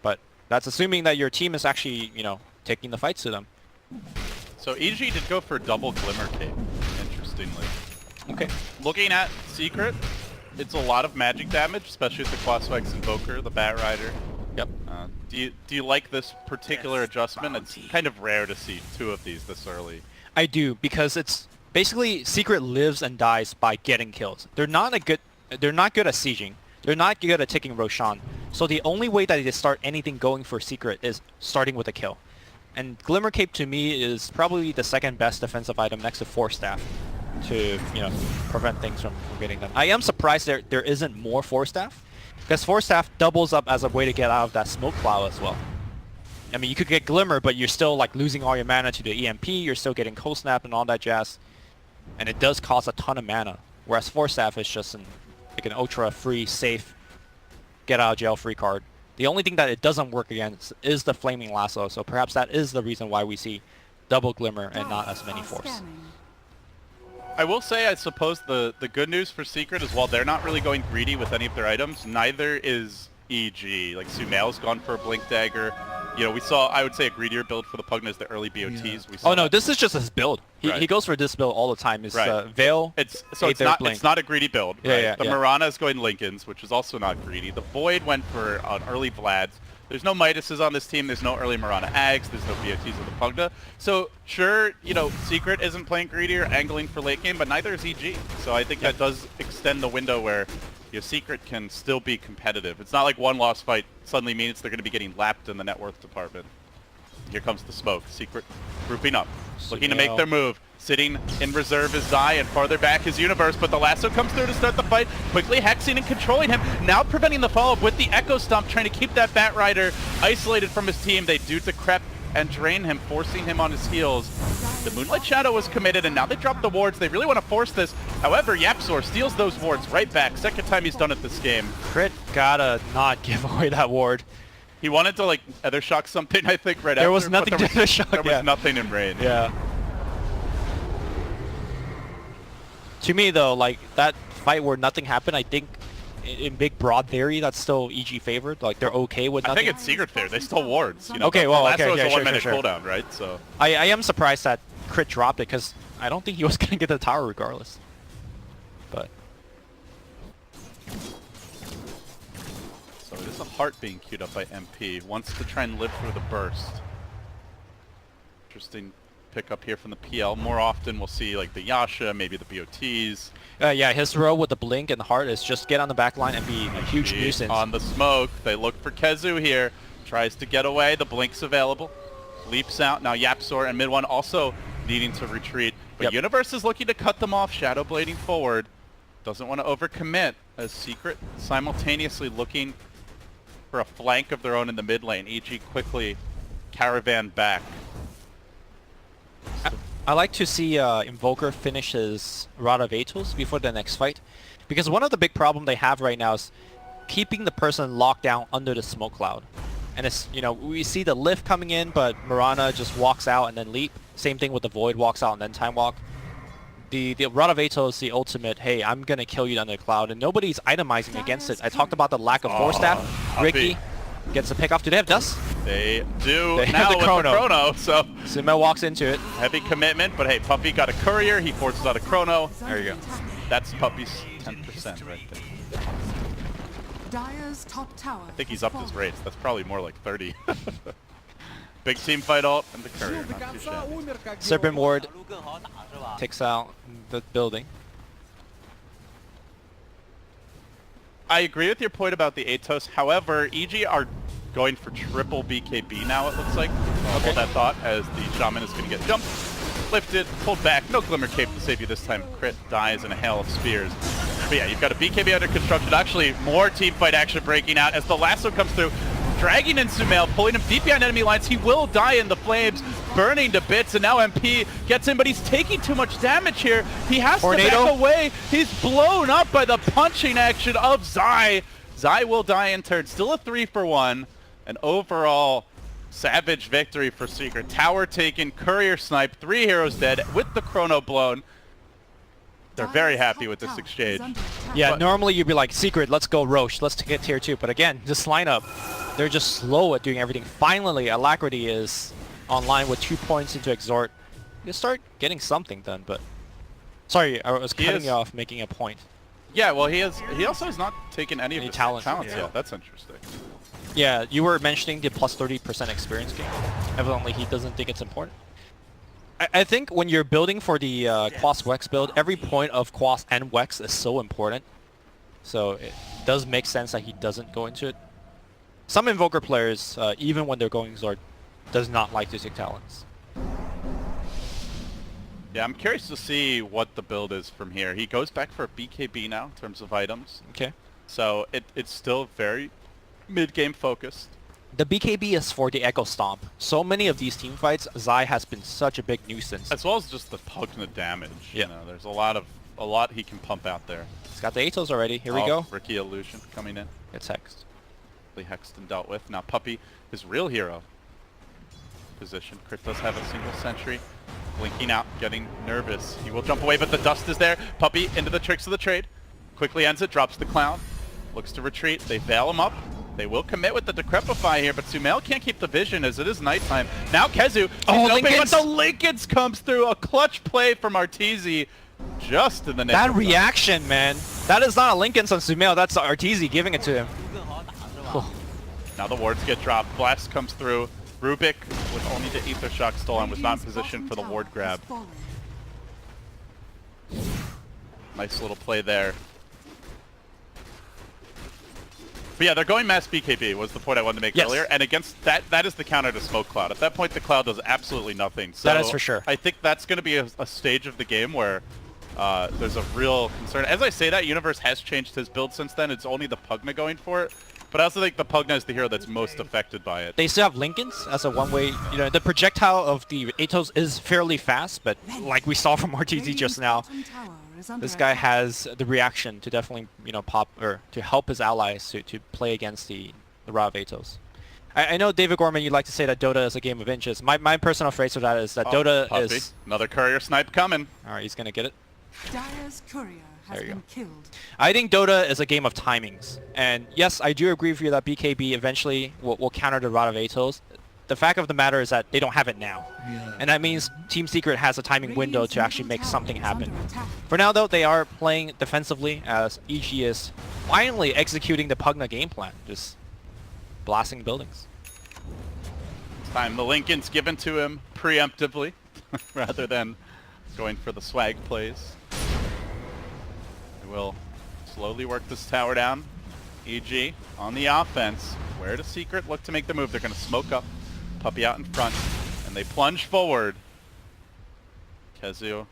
C: But that's assuming that your team is actually, you know, taking the fights to them.
A: So EG did go for double Glimmer Cape, interestingly.
C: Okay.
A: Looking at Secret, it's a lot of magic damage, especially with the Quaswex Invoker, the Bat Rider.
C: Yep.
A: Do you like this particular adjustment? It's kind of rare to see two of these this early.
C: I do, because it's basically Secret lives and dies by getting kills. They're not good at sieging. They're not good at taking Roshan. So the only way that they start anything going for Secret is starting with a kill. And Glimmer Cape to me is probably the second best defensive item next to Force Staff to, you know, prevent things from getting them. I am surprised there isn't more Force Staff, because Force Staff doubles up as a way to get out of that smoke cloud as well. I mean, you could get Glimmer, but you're still like losing all your mana to the EMP, you're still getting Cold Snap and all that jazz. And it does cost a ton of mana, whereas Force Staff is just like an ultra free, safe, get out of jail free card. The only thing that it doesn't work against is the Flaming Lasso, so perhaps that is the reason why we see double Glimmer and not as many Force.
A: I will say, I suppose the good news for Secret is while they're not really going greedy with any of their items, neither is EG. Like Sumail's gone for a Blink Dagger. You know, we saw, I would say, a greedier build for the Pugna is the early BOTs.
B: Yeah.
A: We saw
C: Oh no,
A: that.
C: this is just his build. He goes for this build all the time. It's Veil.
A: It's
C: Aether,
A: not
C: Blink.
A: it's not a greedy build.
C: Yeah,
A: Right?
C: yeah,
A: the
C: yeah.
A: Mirana is going Lincolns, which is also not greedy. The Void went for an early Vlad's. There's no Midases on this team. There's no early Mirana Ags. There's no BOTs with the Pugna. So sure, you know, Secret isn't playing greedy or angling for late game, but neither is EG. So I think that does extend the window where your Secret can still be competitive. It's not like one lost fight suddenly means they're going to be getting lapped in the net worth department. Here comes the smoke. Secret grouping up, looking to make their move. Sitting in reserve is Zai, and farther back is Universe, but the lasso comes through to start the fight, quickly hexing and controlling him, now preventing the follow-up with the Echo Stomp, trying to keep that Bat Rider isolated from his team. They do decrep and drain him, forcing him on his heels. The Moonlight Shadow was committed, and now they drop the wards. They really want to force this. However, Yapzor steals those wards right back. Second time he's done it this game.
C: Crit gotta not give away that ward.
A: He wanted to like Ether Shock something, I think, right after.
C: There was nothing to Ether Shock.
A: There was nothing in range.
C: Yeah. To me though, like that fight where nothing happened, I think in big broad theory that's still EG favored. Like they're okay with
A: I
C: nothing.
A: think it's Secret fair. They still wards. You know,
C: Okay,
A: the
C: well,
A: lasso
C: okay,
A: is
C: yeah,
A: a 1 minute
C: sure.
A: cooldown, right? So
C: I am surprised that Crit dropped it, because I don't think he was gonna get the tower regardless. But
A: so it is a heart being queued up by MP. Wants to try and live through the burst. Interesting pickup here from the PL. More often we'll see like the Yasha, maybe the BOTs.
C: yeah, his row with the blink and the heart is just get on the back line and be a huge nuisance.
A: On the smoke, they look for Kezu here. Tries to get away. The blink's available. Leaps out. Now Yapzor and Mid One also needing to retreat. But Universe is looking to cut them off. Shadow blading forward. Doesn't want to overcommit as Secret simultaneously looking for a flank of their own in the mid lane. EG quickly caravan back.
C: I like to see Invoker finish his Rod of Atos before the next fight, because one of the big problems they have right now is keeping the person locked down under the smoke cloud. And it's, you know, we see the lift coming in, but Mirana just walks out and then leap. Same thing with the Void, walks out and then time walk. The Rod of Atos, the ultimate, hey, I'm gonna kill you under the cloud, and nobody's itemizing against it. I talked about the lack of Force Staff. Ricky gets the pick off. Do they have Dust?
A: They do
C: They have
A: now
C: the
A: with
C: Chrono.
A: the Chrono, so
C: Sumail walks into it.
A: heavy commitment, but hey, Puppey got a Courier, he forces out a Chrono.
C: There you go.
A: That's Puppey's 10% right there.
B: Dire's top tower.
A: I think he's upped his rates. That's probably more like 30. Big team fight ult and the courier. Not too shabby.
C: Serpent Ward takes out the building.
A: I agree with your point about the Atos. However, EG are going for triple BKB now, it looks like. Hold that thought as the Shaman is going to get jumped, lifted, pulled back. No Glimmer Cape to save you this time. Crit dies in a hail of spears. But yeah, you've got a BKB under construction. Actually, more team fight action breaking out as the lasso comes through. Dragging in Sumail, pulling him deep behind enemy lines. He will die in the flames, burning to bits, and now MP gets in, but he's taking too much damage here. He has to back away. He's blown up by the punching action of Zai. Zai will die in turn. Still a 3-for-1. An overall savage victory for Secret. Tower taken, courier sniped, 3 heroes dead with the chrono blown. They're very happy with this exchange.
C: Yeah, normally you'd be like, Secret, let's go Roche, let's get tier 2. But again, this lineup, they're just slow at doing everything. Finally, Alacrity is online with 2 points into Exhort. You start getting something done, but... Sorry, I was cutting you off making a point.
A: Yeah, well, he also has not taken any of his talents yet. That's interesting.
C: Yeah, you were mentioning the plus 30% experience gain. Evidently, he doesn't think it's important. I think when you're building for the Quas Wex build, every point of Quas and Wex is so important. So it does make sense that he doesn't go into it. Some Invoker players, even when they're going Zord, does not like to take talents.
A: Yeah, I'm curious to see what the build is from here. He goes back for a BKB now in terms of items.
C: Okay.
A: So it's still very mid-game focused.
C: The BKB is for the Echo Stomp. So many of these team fights, Zai has been such a big nuisance.
A: As well as just the Pugna damage.
C: Yeah.
A: You know, there's a lot he can pump out there.
C: He's got the Atos already. Here we go.
A: Riki Illusion coming in.
C: It's hexed.
A: Hexed and dealt with. Now Puppey, his real hero position. Crit does have a single sentry. Blinking out, getting nervous. He will jump away, but the dust is there. Puppey into the tricks of the trade. Quickly ends it, drops the clown. Looks to retreat. They veil him up. They will commit with the Decrepify here, but Sumail can't keep the vision as it is nighttime. Now Kezu, but the Linken's comes through. A clutch play from Arteezy just in the nick.
C: That reaction, man. That is not a Linken's on Sumail. That's Arteezy giving it to him.
A: Now the wards get dropped. Blast comes through. Rubik, with only the Ether Shock stolen, was not in position for the ward grab. Nice little play there. But yeah, they're going mass BKB was the point I wanted to make earlier. And against that is the counter to Smoke Cloud. At that point, the Cloud does absolutely nothing. So
C: that is for sure.
A: I think that's going to be a stage of the game where there's a real concern. As I say that, Universe has changed his build since then. It's only the Pugna going for it. But I also think the Pugna is the hero that's most affected by it.
C: They still have Linken's as a one-way. You know, the projectile of the Atos is fairly fast, but like we saw from Arteezy just now, this guy has the reaction to definitely, you know, pop or to help his allies to play against the Ra Atos. I know, David Gorman, you'd like to say that Dota is a game of inches. My personal phrase for that is that Dota
A: Puppey.
C: is...
A: Another courier snipe coming.
C: All right, he's going to get it.
B: Dire's courier has been killed.
C: I think Dota is a game of timings. And yes, I do agree with you that BKB eventually will counter the Rod of Atos. The fact of the matter is that they don't have it now. And that means Team Secret has a timing window to actually make something happen. For now, though, they are playing defensively as EG is finally executing the Pugna game plan, just blasting buildings.
A: This time the Linken's given to him preemptively rather than going for the swag plays. They will slowly work this tower down. EG on the offense. Where does Secret look to make the move? They're going to smoke up. Puppey out in front, and they plunge forward. Kezu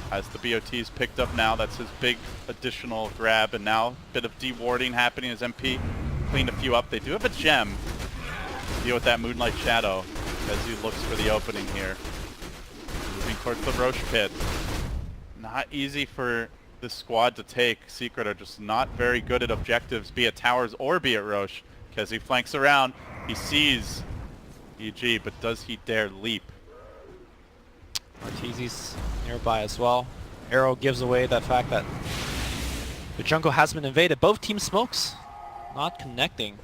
A: has the BOTs picked up now. That's his big additional grab, and now a bit of dewarding happening as MP cleaned a few up. They do have a gem to deal with that Moonlight Shadow. Kezu looks for the opening here. Moving towards the Roche pit. Not easy for this squad to take. Secret are just not very good at objectives, be it towers or be it Roche. Kezu flanks around. He sees EG, but does he dare leap?
C: Arteezy's nearby as well. Arrow gives away that fact that the jungle has been invaded. Both team smokes not connecting.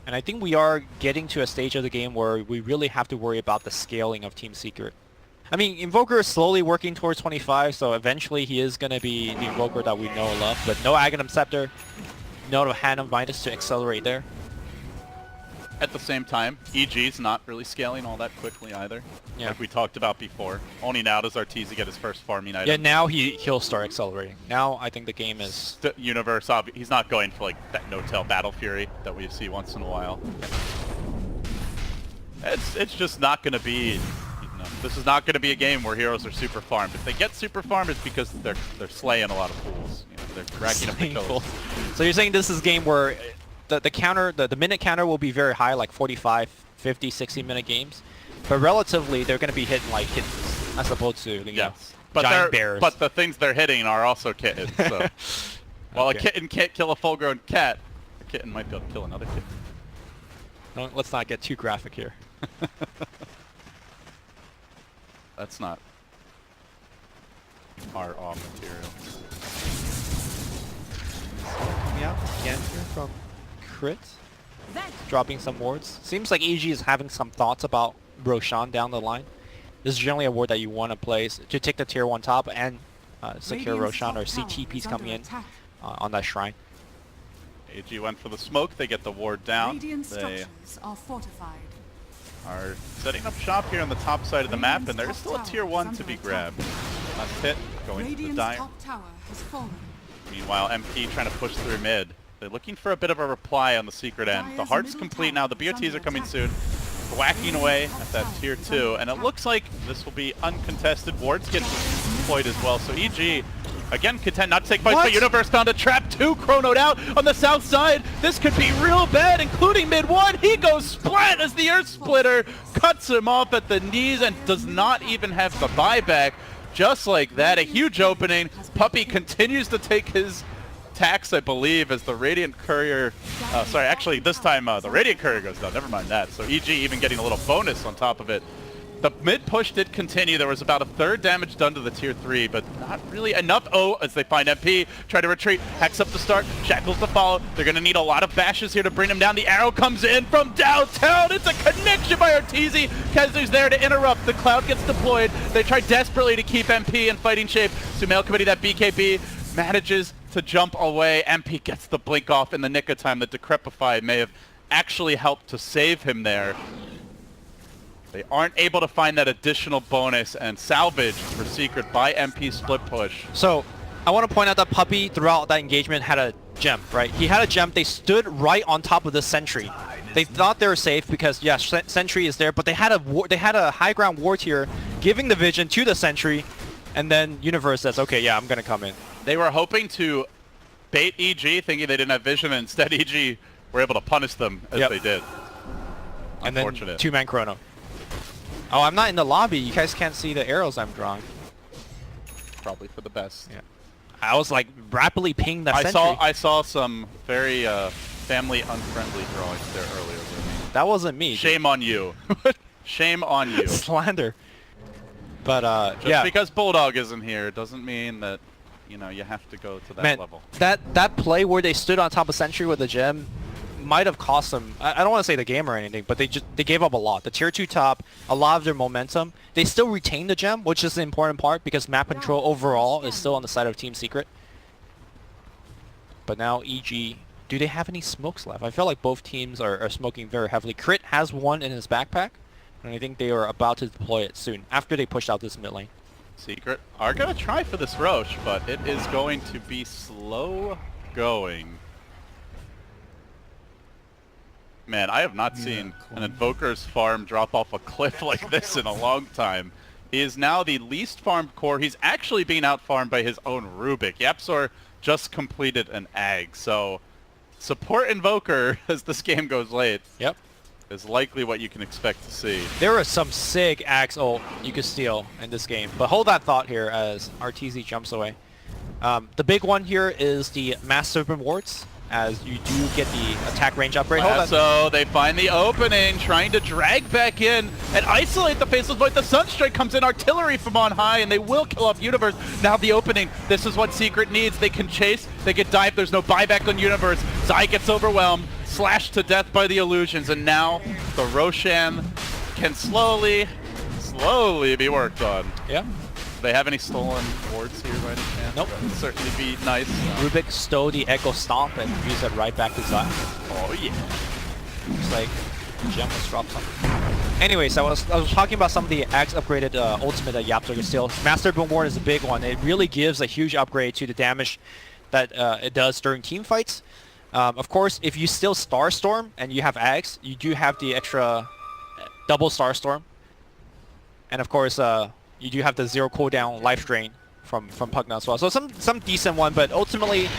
C: And I think we are getting to a stage of the game where we really have to worry about the scaling of Team Secret. I mean, Invoker is slowly working towards 25, so eventually he is going to be the Invoker that we know and love. But no Aghanim Scepter, no Hand of Midas to accelerate there.
A: at the same time, EG's not really scaling all that quickly either.
C: Yeah.
A: Like we talked about before. Only now does Arteezy get his first farming item.
C: Yeah, now he'll start accelerating. Now I think the game is...
A: Universe, he's not going for like that no-tail Battle Fury that we see once in a while. It's just not going to be... this is not going to be a game where heroes are super farmed. If they get super farmed, it's because they're slaying a lot of fools. You know, they're racking up the kills.
C: So you're saying this is a game where the minute counter will be very high, like 45, 50, 60-minute games, but relatively they're going to be hitting like kittens as opposed to giant bears.
A: But the things they're hitting are also kittens. So while a kitten can't kill a full-grown cat, a kitten might be able to kill another kitten.
C: No, let's not get too graphic here.
A: That's not our raw material.
C: Coming out again here from Crit, dropping some wards. Seems like EG is having some thoughts about Roshan down the line. This is generally a ward that you want to place to take the tier 1 top and secure Roshan or CTPs coming in on that shrine.
A: AG went for the smoke, they get the ward down. They
B: are fortified.
A: are setting up shop here on the top side of the map, and there's still a tier 1 to be grabbed. Last hit, going to the Dire.
B: Top tower has fallen.
A: Meanwhile, MP trying to push through mid. They're looking for a bit of a reply on the secret end. The heart's complete now, the BOTs are coming soon. Whacking away at that tier 2, and it looks like this will be uncontested. Wards get deployed as well, so EG again content not to take fights, but Universe found a trap, 2 chronoed out on the south side. This could be real bad, including mid 1. He goes splat as the Earth Splitter cuts him off at the knees and does not even have the buyback. Just like that, a huge opening. Puppey continues to take his tax, I believe, as the Radiant Courier... sorry, actually, this time the Radiant Courier goes down. Never mind that. So EG even getting a little bonus on top of it. The mid push did continue. There was about a third damage done to the tier 3, but not really enough. Oh, as they find MP, try to retreat. Hex up to start, Shackles to follow. They're going to need a lot of bashes here to bring him down. The arrow comes in from downtown. It's a connection by Arteezy. Kezu's there to interrupt. The Cloud gets deployed. They try desperately to keep MP in fighting shape. Sumail committing that BKB, manages to jump away. MP gets the blink off in the nick of time. The Decrepify may have actually helped to save him there. They aren't able to find that additional bonus, and salvaged for Secret by MP split push.
C: So I want to point out that Puppey throughout that engagement had a gem, right? He had a gem. They stood right on top of the sentry. They thought they were safe because yes, sentry is there, but they had a high ground ward here, giving the vision to the sentry, and then Universe says, okay, yeah, I'm gonna come in.
A: They were hoping to bait EG, thinking they didn't have vision, and instead EG were able to punish them as they did.
C: And then 2-man chrono. Oh, I'm not in the lobby. You guys can't see the arrows I'm drawing.
A: Probably for the best.
C: Yeah. I was like rapidly pinging that sentry.
A: I saw some very family unfriendly drawings there earlier.
C: That wasn't me.
A: Shame on you. Shame on you.
C: Slander. But
A: Just because Bulldog isn't here doesn't mean that you have to go to that level.
C: That play where they stood on top of sentry with the gem might have cost them. I don't want to say the game or anything, but they gave up a lot. The tier 2 top, a lot of their momentum. They still retain the gem, which is the important part because map control overall is still on the side of Team Secret. But now EG, do they have any smokes left? I feel like both teams are smoking very heavily. Crit has one in his backpack, and I think they are about to deploy it soon after they push out this mid lane.
A: Secret are going to try for this Roche, but it is going to be slow going. Man, I have not seen an Invoker's farm drop off a cliff like this in a long time. He is now the least farmed core. He's actually being out-farmed by his own Rubik. YapzOr just completed an Ag, so support Invoker as this game goes late.
C: Yep.
A: Is likely what you can expect to see.
C: There are some sick Axe ult you could steal in this game, but hold that thought here as Arteezy jumps away. The big one here is the Mass Serpent wards, as you do get the attack range upgrade.
A: So they find the opening, trying to drag back in and isolate the Faceless Void. The Sunstrike comes in, artillery from on high, and they will kill off Universe. Now the opening, this is what Secret needs. They can chase, they get dive, there's no buyback on Universe. Zai gets overwhelmed, slashed to death by the illusions, and now the Roshan can slowly be worked on.
C: Yeah.
A: Do they have any stolen wards here by any chance?
C: Nope.
A: That would certainly be nice.
C: Rubik stole the Echo Stomp and used it right back to Zai.
A: Oh yeah.
C: It's like gem was dropped something. Anyways, I was talking about some of the axe upgraded ultimate that YapzOr can steal. Master Boomborn is a big one. It really gives a huge upgrade to the damage that it does during team fights. Of course, if you steal Starstorm and you have axe, you do have the extra double Starstorm. And of course, you do have the 0 cooldown life drain from Pugna as well. So some decent one, but ultimately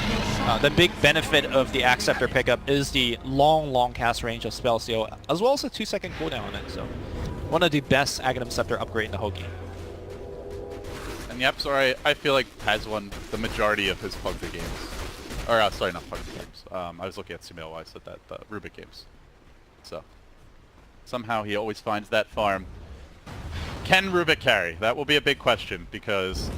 C: the big benefit of the Axe Scepter pickup is the long cast range of Spell Seal, as well as a 2-second cooldown on it. So one of the best Aghanim Scepter upgrade in the whole game.
A: And YapzOr, I feel like has won the majority of his Pugna games. Or sorry, not Pugna games. I was looking at Sumail while I said that, the Rubik games. So somehow he always finds that farm. Can Rubik carry? That will be a big question, because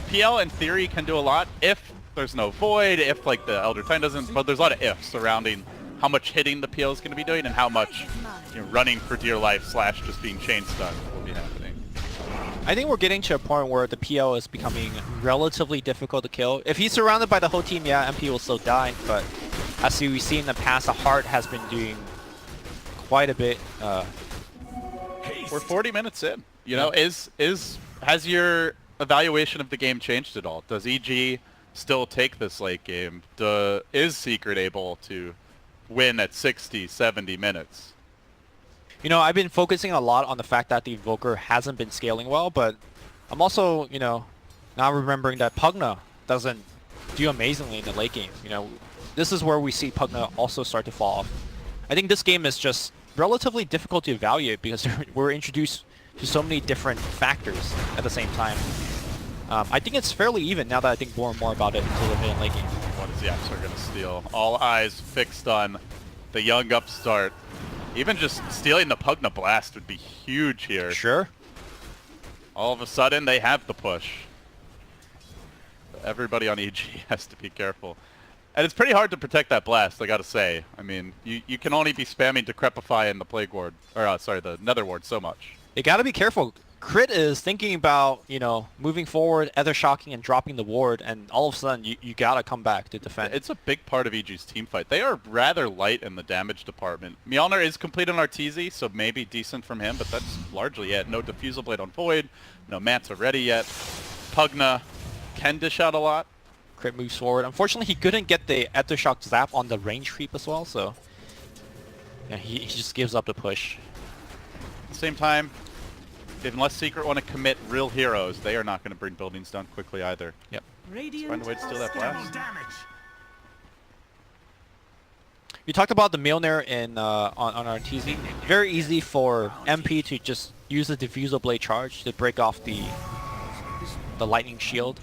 A: PL in theory can do a lot if there's no void, if like the Elder Titan doesn't, but there's a lot of ifs surrounding how much hitting the PL is going to be doing and how much running for dear life / just being chain stunned will be happening.
C: I think we're getting to a point where the PL is becoming relatively difficult to kill. If he's surrounded by the whole team, yeah, MP will still die, but as we've seen in the past, the Heart has been doing quite a bit.
A: We're 40 minutes in. You know, has your evaluation of the game changed at all? Does EG still take this late game? Is Secret able to win at 60, 70 minutes?
C: You know, I've been focusing a lot on the fact that the Invoker hasn't been scaling well, but I'm also, you know, now remembering that Pugna doesn't do amazingly in the late game. You know, this is where we see Pugna also start to fall off. I think this game is just relatively difficult to evaluate because we're introduced to so many different factors at the same time. I think it's fairly even now that I think more and more about it until the mid and late game.
A: What is YapzOr going to steal? All eyes fixed on the young upstart. Even just stealing the Pugna Blast would be huge here.
C: Sure.
A: All of a sudden, they have the push. Everybody on EG has to be careful. And it's pretty hard to protect that blast, I gotta say. I mean, you can only be spamming Decrepify in the Plague Ward, or sorry, the Nether Ward so much.
C: You gotta be careful. Crit is thinking about, you know, moving forward, Ether Shocking and dropping the ward, and all of a sudden you gotta come back to defend.
A: It's a big part of EG's team fight. They are rather light in the damage department. Mjolnir is complete on Arteezy, so maybe decent from him, but that's largely it. No Diffusal Blade on Void, no Manta ready yet. Pugna can dish out a lot.
C: Crit moves forward. Unfortunately, he couldn't get the Aftershock Zap on the range creep as well, so yeah, he just gives up the push.
A: At the same time, unless Secret want to commit real heroes, they are not going to bring buildings down quickly either.
C: Yep.
A: Find a way to steal that blast.
C: You talked about the Mjolnir in on Arteezy. Very easy for MP to just use the Diffusal Blade charge to break off the lightning shield.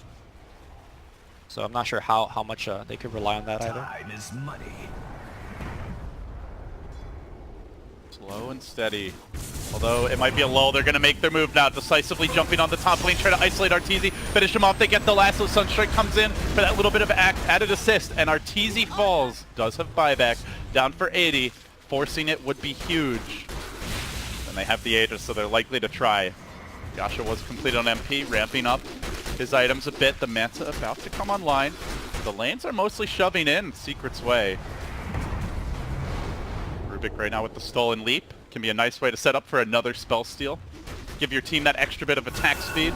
C: So I'm not sure how much they could rely on that either.
D: Time is money.
A: Slow and steady. Although it might be a lull, they're going to make their move now. Decisively jumping on the top lane, try to isolate Arteezy. Finish him off, they get the lasso. Sunstrike comes in for that little bit of added assist. And Arteezy falls. Does have buyback. Down for 80. Forcing it would be huge. And they have the Aegis, so they're likely to try. Yasha was complete on MP, ramping up his items a bit. The Manta about to come online. The lanes are mostly shoving in Secret's way. Rubik right now with the Stolen Leap. Can be a nice way to set up for another spell steal. Give your team that extra bit of attack speed.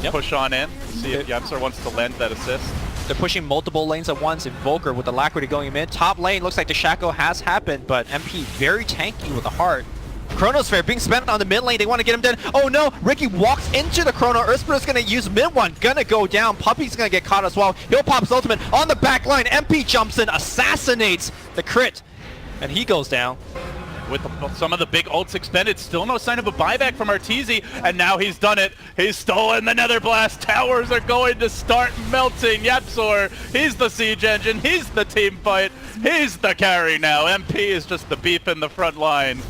C: Yep.
A: Push on in. See if YapzOr wants to lend that assist.
C: They're pushing multiple lanes at once. Invoker with Alacrity going mid. Top lane looks like the Shackle has happened, but MP very tanky with the Heart. Chronosphere being spent on the mid lane. They want to get him dead. Oh no! Ricky walks into the Chrono. Earthsplinter's going to use mid one. Gonna go down. Puppy's going to get caught as well. He'll pop his ultimate on the back line. MP jumps in, assassinates the crit, and he goes down.
A: With some of the big ults expended, still no sign of a buyback from Arteezy, and now he's done it. He's stolen the Nether Blast. Towers are going to start melting. YapzOr, he's the siege engine. He's the team fight. He's the carry now. MP is just the beef in the front line.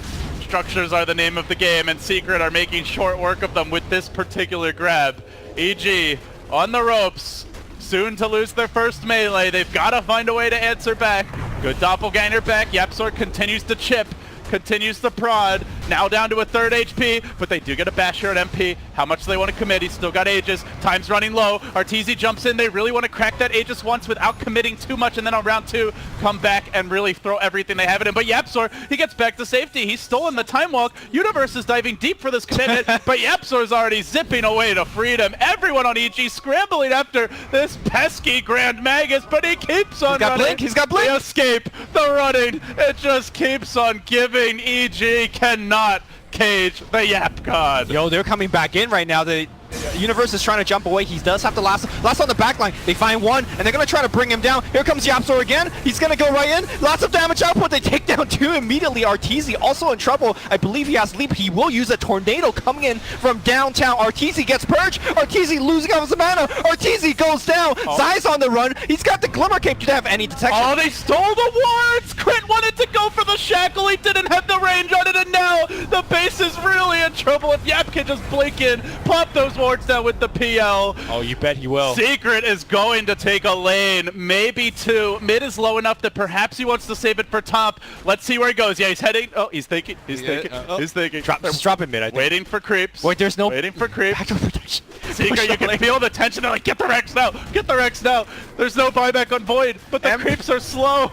A: Structures are the name of the game, and Secret are making short work of them with this particular grab. EG on the ropes, soon to lose their first melee. They've got to find a way to answer back. Good doppelganger back. YapzOr continues to chip, continues to prod. now down to a third HP, but they do get a bash here at MP. How much do they want to commit? He's still got Aegis. Time's running low. Arteezy jumps in. They really want to crack that Aegis once without committing too much, and then on round 2, come back and really throw everything they have at him. But YapzOr, he gets back to safety. He's stolen the Time Walk. Universe is diving deep for this commitment, but YapzOr's already zipping away to freedom. Everyone on EG scrambling after this pesky Grand Magus, but he keeps on running.
C: He's got Blink!
A: The escape, the running, it just keeps on giving. EG cannot cage the Yap God.
C: Yo, they're coming back in right now. The Universe is trying to jump away. He does have the last on the back line. They find one, and they're going to try to bring him down. Here comes YapzOr again. He's going to go right in. Lots of damage output. They take down 2 immediately. Arteezy also in trouble. I believe he has leap. He will use a tornado coming in from downtown. Arteezy gets purged. Arteezy losing out his mana. Arteezy goes down. Zai's on the run. He's got the Glimmer Cape. Did have any detection?
A: Oh, they stole the wards! Crit wanted to go for the shackle. He didn't have the range on it, and now the base is really in trouble. If Yap can just blink in, pop those wards down with the PL.
C: Oh, you bet he will.
A: Secret is going to take a lane, maybe 2. Mid is low enough that perhaps he wants to save it for top. Let's see where he goes. Yeah, he's heading. Oh, he's thinking. He's thinking. He's thinking.
C: Just drop him mid, I think.
A: Waiting for creeps.
C: Wait, there's no...
A: Waiting for creeps.
C: Backdoor protection.
A: Secret, you can feel the tension. They're like, get the Rex now. Get the Rex now. There's no buyback on Void, but the creeps are slow.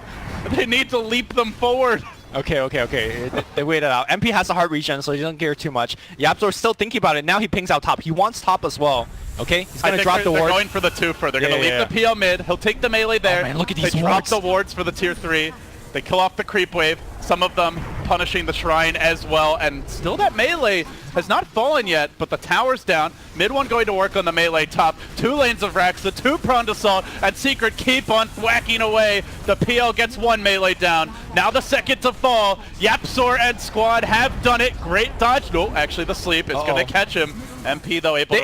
A: They need to leap them forward.
C: Okay. They waited out. MP has a heart regen, so he doesn't care too much. YapzOr's still thinking about it. Now he pings out top. He wants top as well. Okay, he's going to drop the ward.
A: They're going for the 2-fer. They're going to leave the PL mid. He'll take the melee there.
C: Oh, man, look at these
A: They drop the wards for the tier 3. They kill off the creep wave. Some of them punishing the shrine as well. And still that melee has not fallen yet, but the tower's down. Mid one going to work on the melee top. 2 lanes of Rax, the 2-pronged assault, and Secret keep on whacking away. The PL gets 1 melee down. Now the second to fall. YapzOr and squad have done it. Great dodge. No, actually the sleep is going to catch him. MP though able to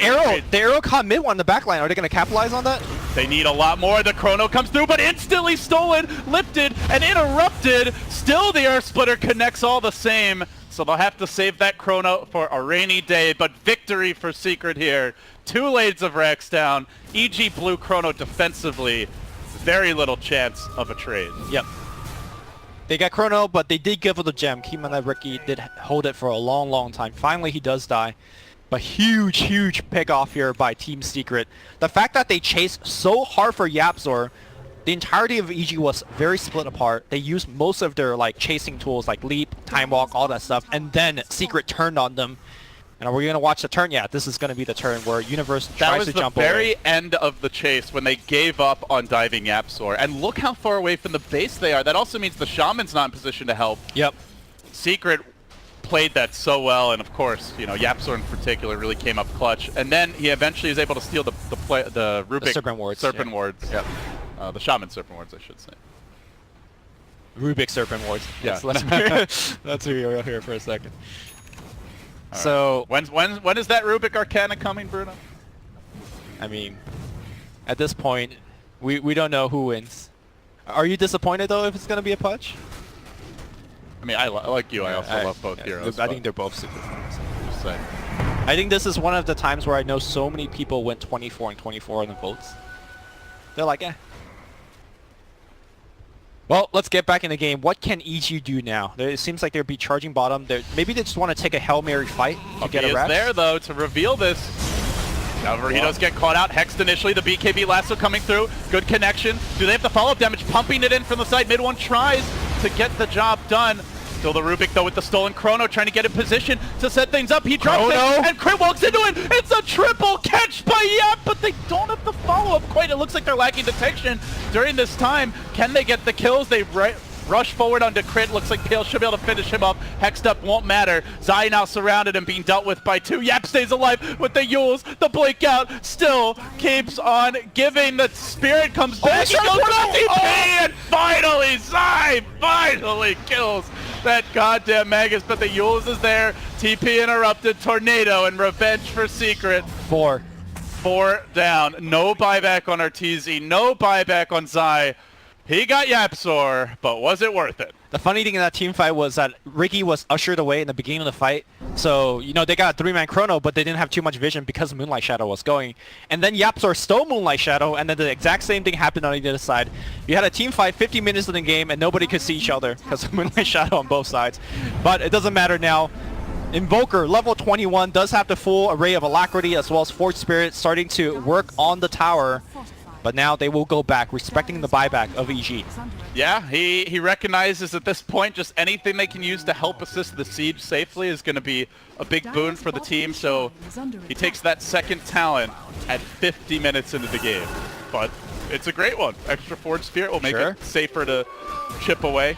C: the arrow caught mid one in the back line. Are they going to capitalize on that?
A: They need a lot more. The chrono comes through, but instantly stolen, lifted, and interrupted. Still the Earth Splitter connects all the same. So they'll have to save that chrono for a rainy day, but victory for Secret here. 2 lanes of Rex down. EG blue chrono defensively. Very little chance of a trade.
C: Yep. They got chrono, but they did give it the gem. Keep in mind that Ricky did hold it for a long time. Finally, he does die. But huge pick off here by Team Secret. The fact that they chased so hard for YapzOr, the entirety of EG was very split apart. They used most of their chasing tools like Leap, Time Walk, all that stuff, and then Secret turned on them. And are we going to watch the turn? Yeah, this is going to be the turn where Universe tries to jump away.
A: That was the very end of the chase when they gave up on diving YapzOr. And look how far away from the base they are. That also means the Shaman's not in position to help.
C: Yep.
A: Secret played that so well, and of course, YapzOr in particular really came up clutch. And then he eventually is able to steal the Rubik
C: the Serpent Wards.
A: Yep. The Shaman Serpent Wards, I should say.
C: Rubik Serpent Wards.
A: Yeah.
C: That's who you're here for a second.
A: So when is that Rubik Arcana coming, Bruno?
C: I mean, at this point, we don't know who wins. Are you disappointed though if it's gonna be a Pudge?
A: I mean, like you. I also love both heroes.
C: I think they're both super fun.
A: Just saying.
C: I think this is one of the times where I know so many people went 24 and 24 on the votes. They're like, eh. Well, let's get back in the game. What can EG do now? It seems like they'll be charging bottom. Maybe they just want to take a Hail Mary fight to get a Rex.
A: He is there, though, to reveal this. However, he does get caught out. Hexed initially, the BKB lasso coming through. Good connection. Do they have the follow-up damage? Pumping it in from the side. Mid one tries to get the job done. Still the Rubik, though, with the stolen chrono, trying to get in position to set things up. He drops it, and Crit walks into it. It's a triple catch by Yap, but they don't have the follow-up quite. It looks like they're lacking detection during this time. Can they get the kills? They rush forward onto Crit. Looks like PL should be able to finish him up. Hexed up won't matter. Zai now surrounded and being dealt with by 2. Yap stays alive with the Yules. The blink out still keeps on giving. The Spirit comes back. He goes for the TP, and finally Zai finally kills that goddamn Magus, but the Yules is there. TP interrupted. Tornado and revenge for Secret.
C: 4
A: down. No buyback on Arteezy. No buyback on Zai. He got YapzOr, but was it worth it?
C: The funny thing in that team fight was that Ricky was ushered away in the beginning of the fight. So, they got a 3-man chrono, but they didn't have too much vision because Moonlight Shadow was going. And then YapzOr stole Moonlight Shadow, and then the exact same thing happened on the other side. You had a team fight 50 minutes in the game, and nobody could see each other because of Moonlight Shadow on both sides. But it doesn't matter now. Invoker, level 21, does have the full array of Alacrity as well as Forge Spirit starting to work on the tower. But now they will go back, respecting the buyback of EG.
A: Yeah, he recognizes at this point just anything they can use to help assist the siege safely is going to be a big boon for the team. So he takes that second talent at 50 minutes into the game. But it's a great one. Extra Forge Spirit will make it safer to chip away.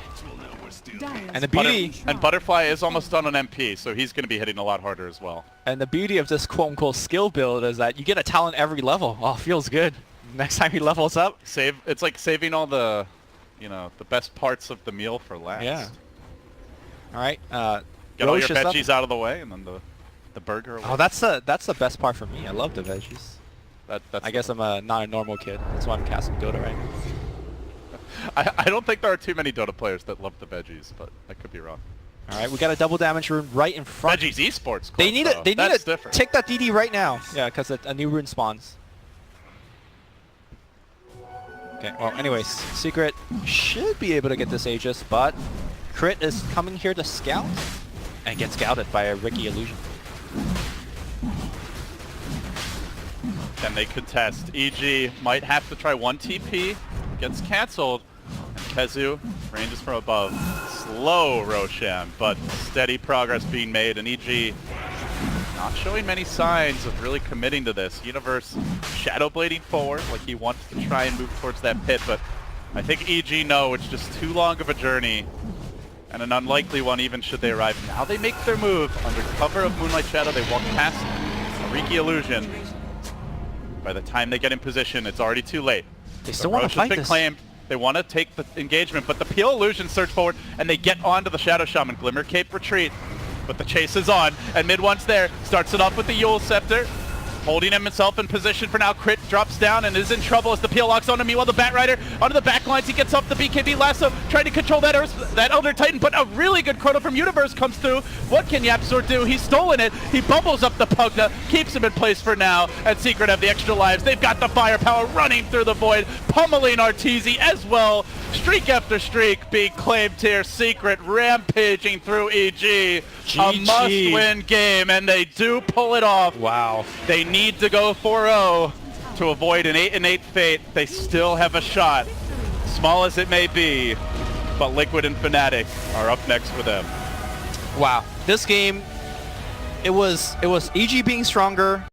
C: And the beauty...
A: Butterfly is almost done on MP, so he's going to be hitting a lot harder as well.
C: And the beauty of this quote-unquote skill build is that you get a talent every level. Oh, feels good. Next time he levels up.
A: It's like saving all the, the best parts of the meal for last.
C: Yeah. All right.
A: Get all your veggies out of the way, and then the burger away.
C: Oh, that's the best part for me. I love the veggies. I guess I'm not a normal kid. That's why I'm casting Dota right now.
A: I don't think there are too many Dota players that love the veggies, but I could be wrong.
C: All right, we got a double damage rune right in front.
A: Veggies esports.
C: They need it. They need it.
A: Different.
C: Take that DD right now. Yeah, because a new rune spawns. Okay. Well, anyways, Secret should be able to get this Aegis, but Crit is coming here to scout and gets scouted by a Riki Illusion.
A: Can they contest? EG might have to try one TP. Gets cancelled. And KheZu ranges from above. Slow Roshan, but steady progress being made. And EG not showing many signs of really committing to this. Universe shadow blading forward like he wants to try and move towards that pit, but I think EG know it's just too long of a journey and an unlikely one even should they arrive. Now they make their move under cover of Moonlight Shadow. They walk past a Riki Illusion. By the time they get in position, it's already too late.
C: They still want to fight this.
A: Claimed. They want to take the engagement, but the Peel Illusion surge forward and they get onto the Shadow Shaman. Glimmer Cape retreat. But the chase is on, and Mid One's there. Starts it off with the Yule Scepter. Holding himself in position for now. Crit drops down and is in trouble as the Peel locks onto Meanwhile, the Batrider onto the back lines. He gets off the BKB lasso, trying to control that Elder Titan, but a really good chrono from Universe comes through. What can YapzOr do? He's stolen it. He bubbles up the Pugna, keeps him in place for now, and Secret have the extra lives. They've got the firepower running through the void, pummeling Arteezy as well. Streak after streak being claimed here. Secret rampaging through EG.
C: GG.
A: A must-win game, and they do pull it off.
C: Wow.
A: They need to go 4-0 to avoid an 8-8 fate. They still have a shot, small as it may be, but Liquid and Fnatic are up next for them.
C: Wow. This game, it was EG being stronger.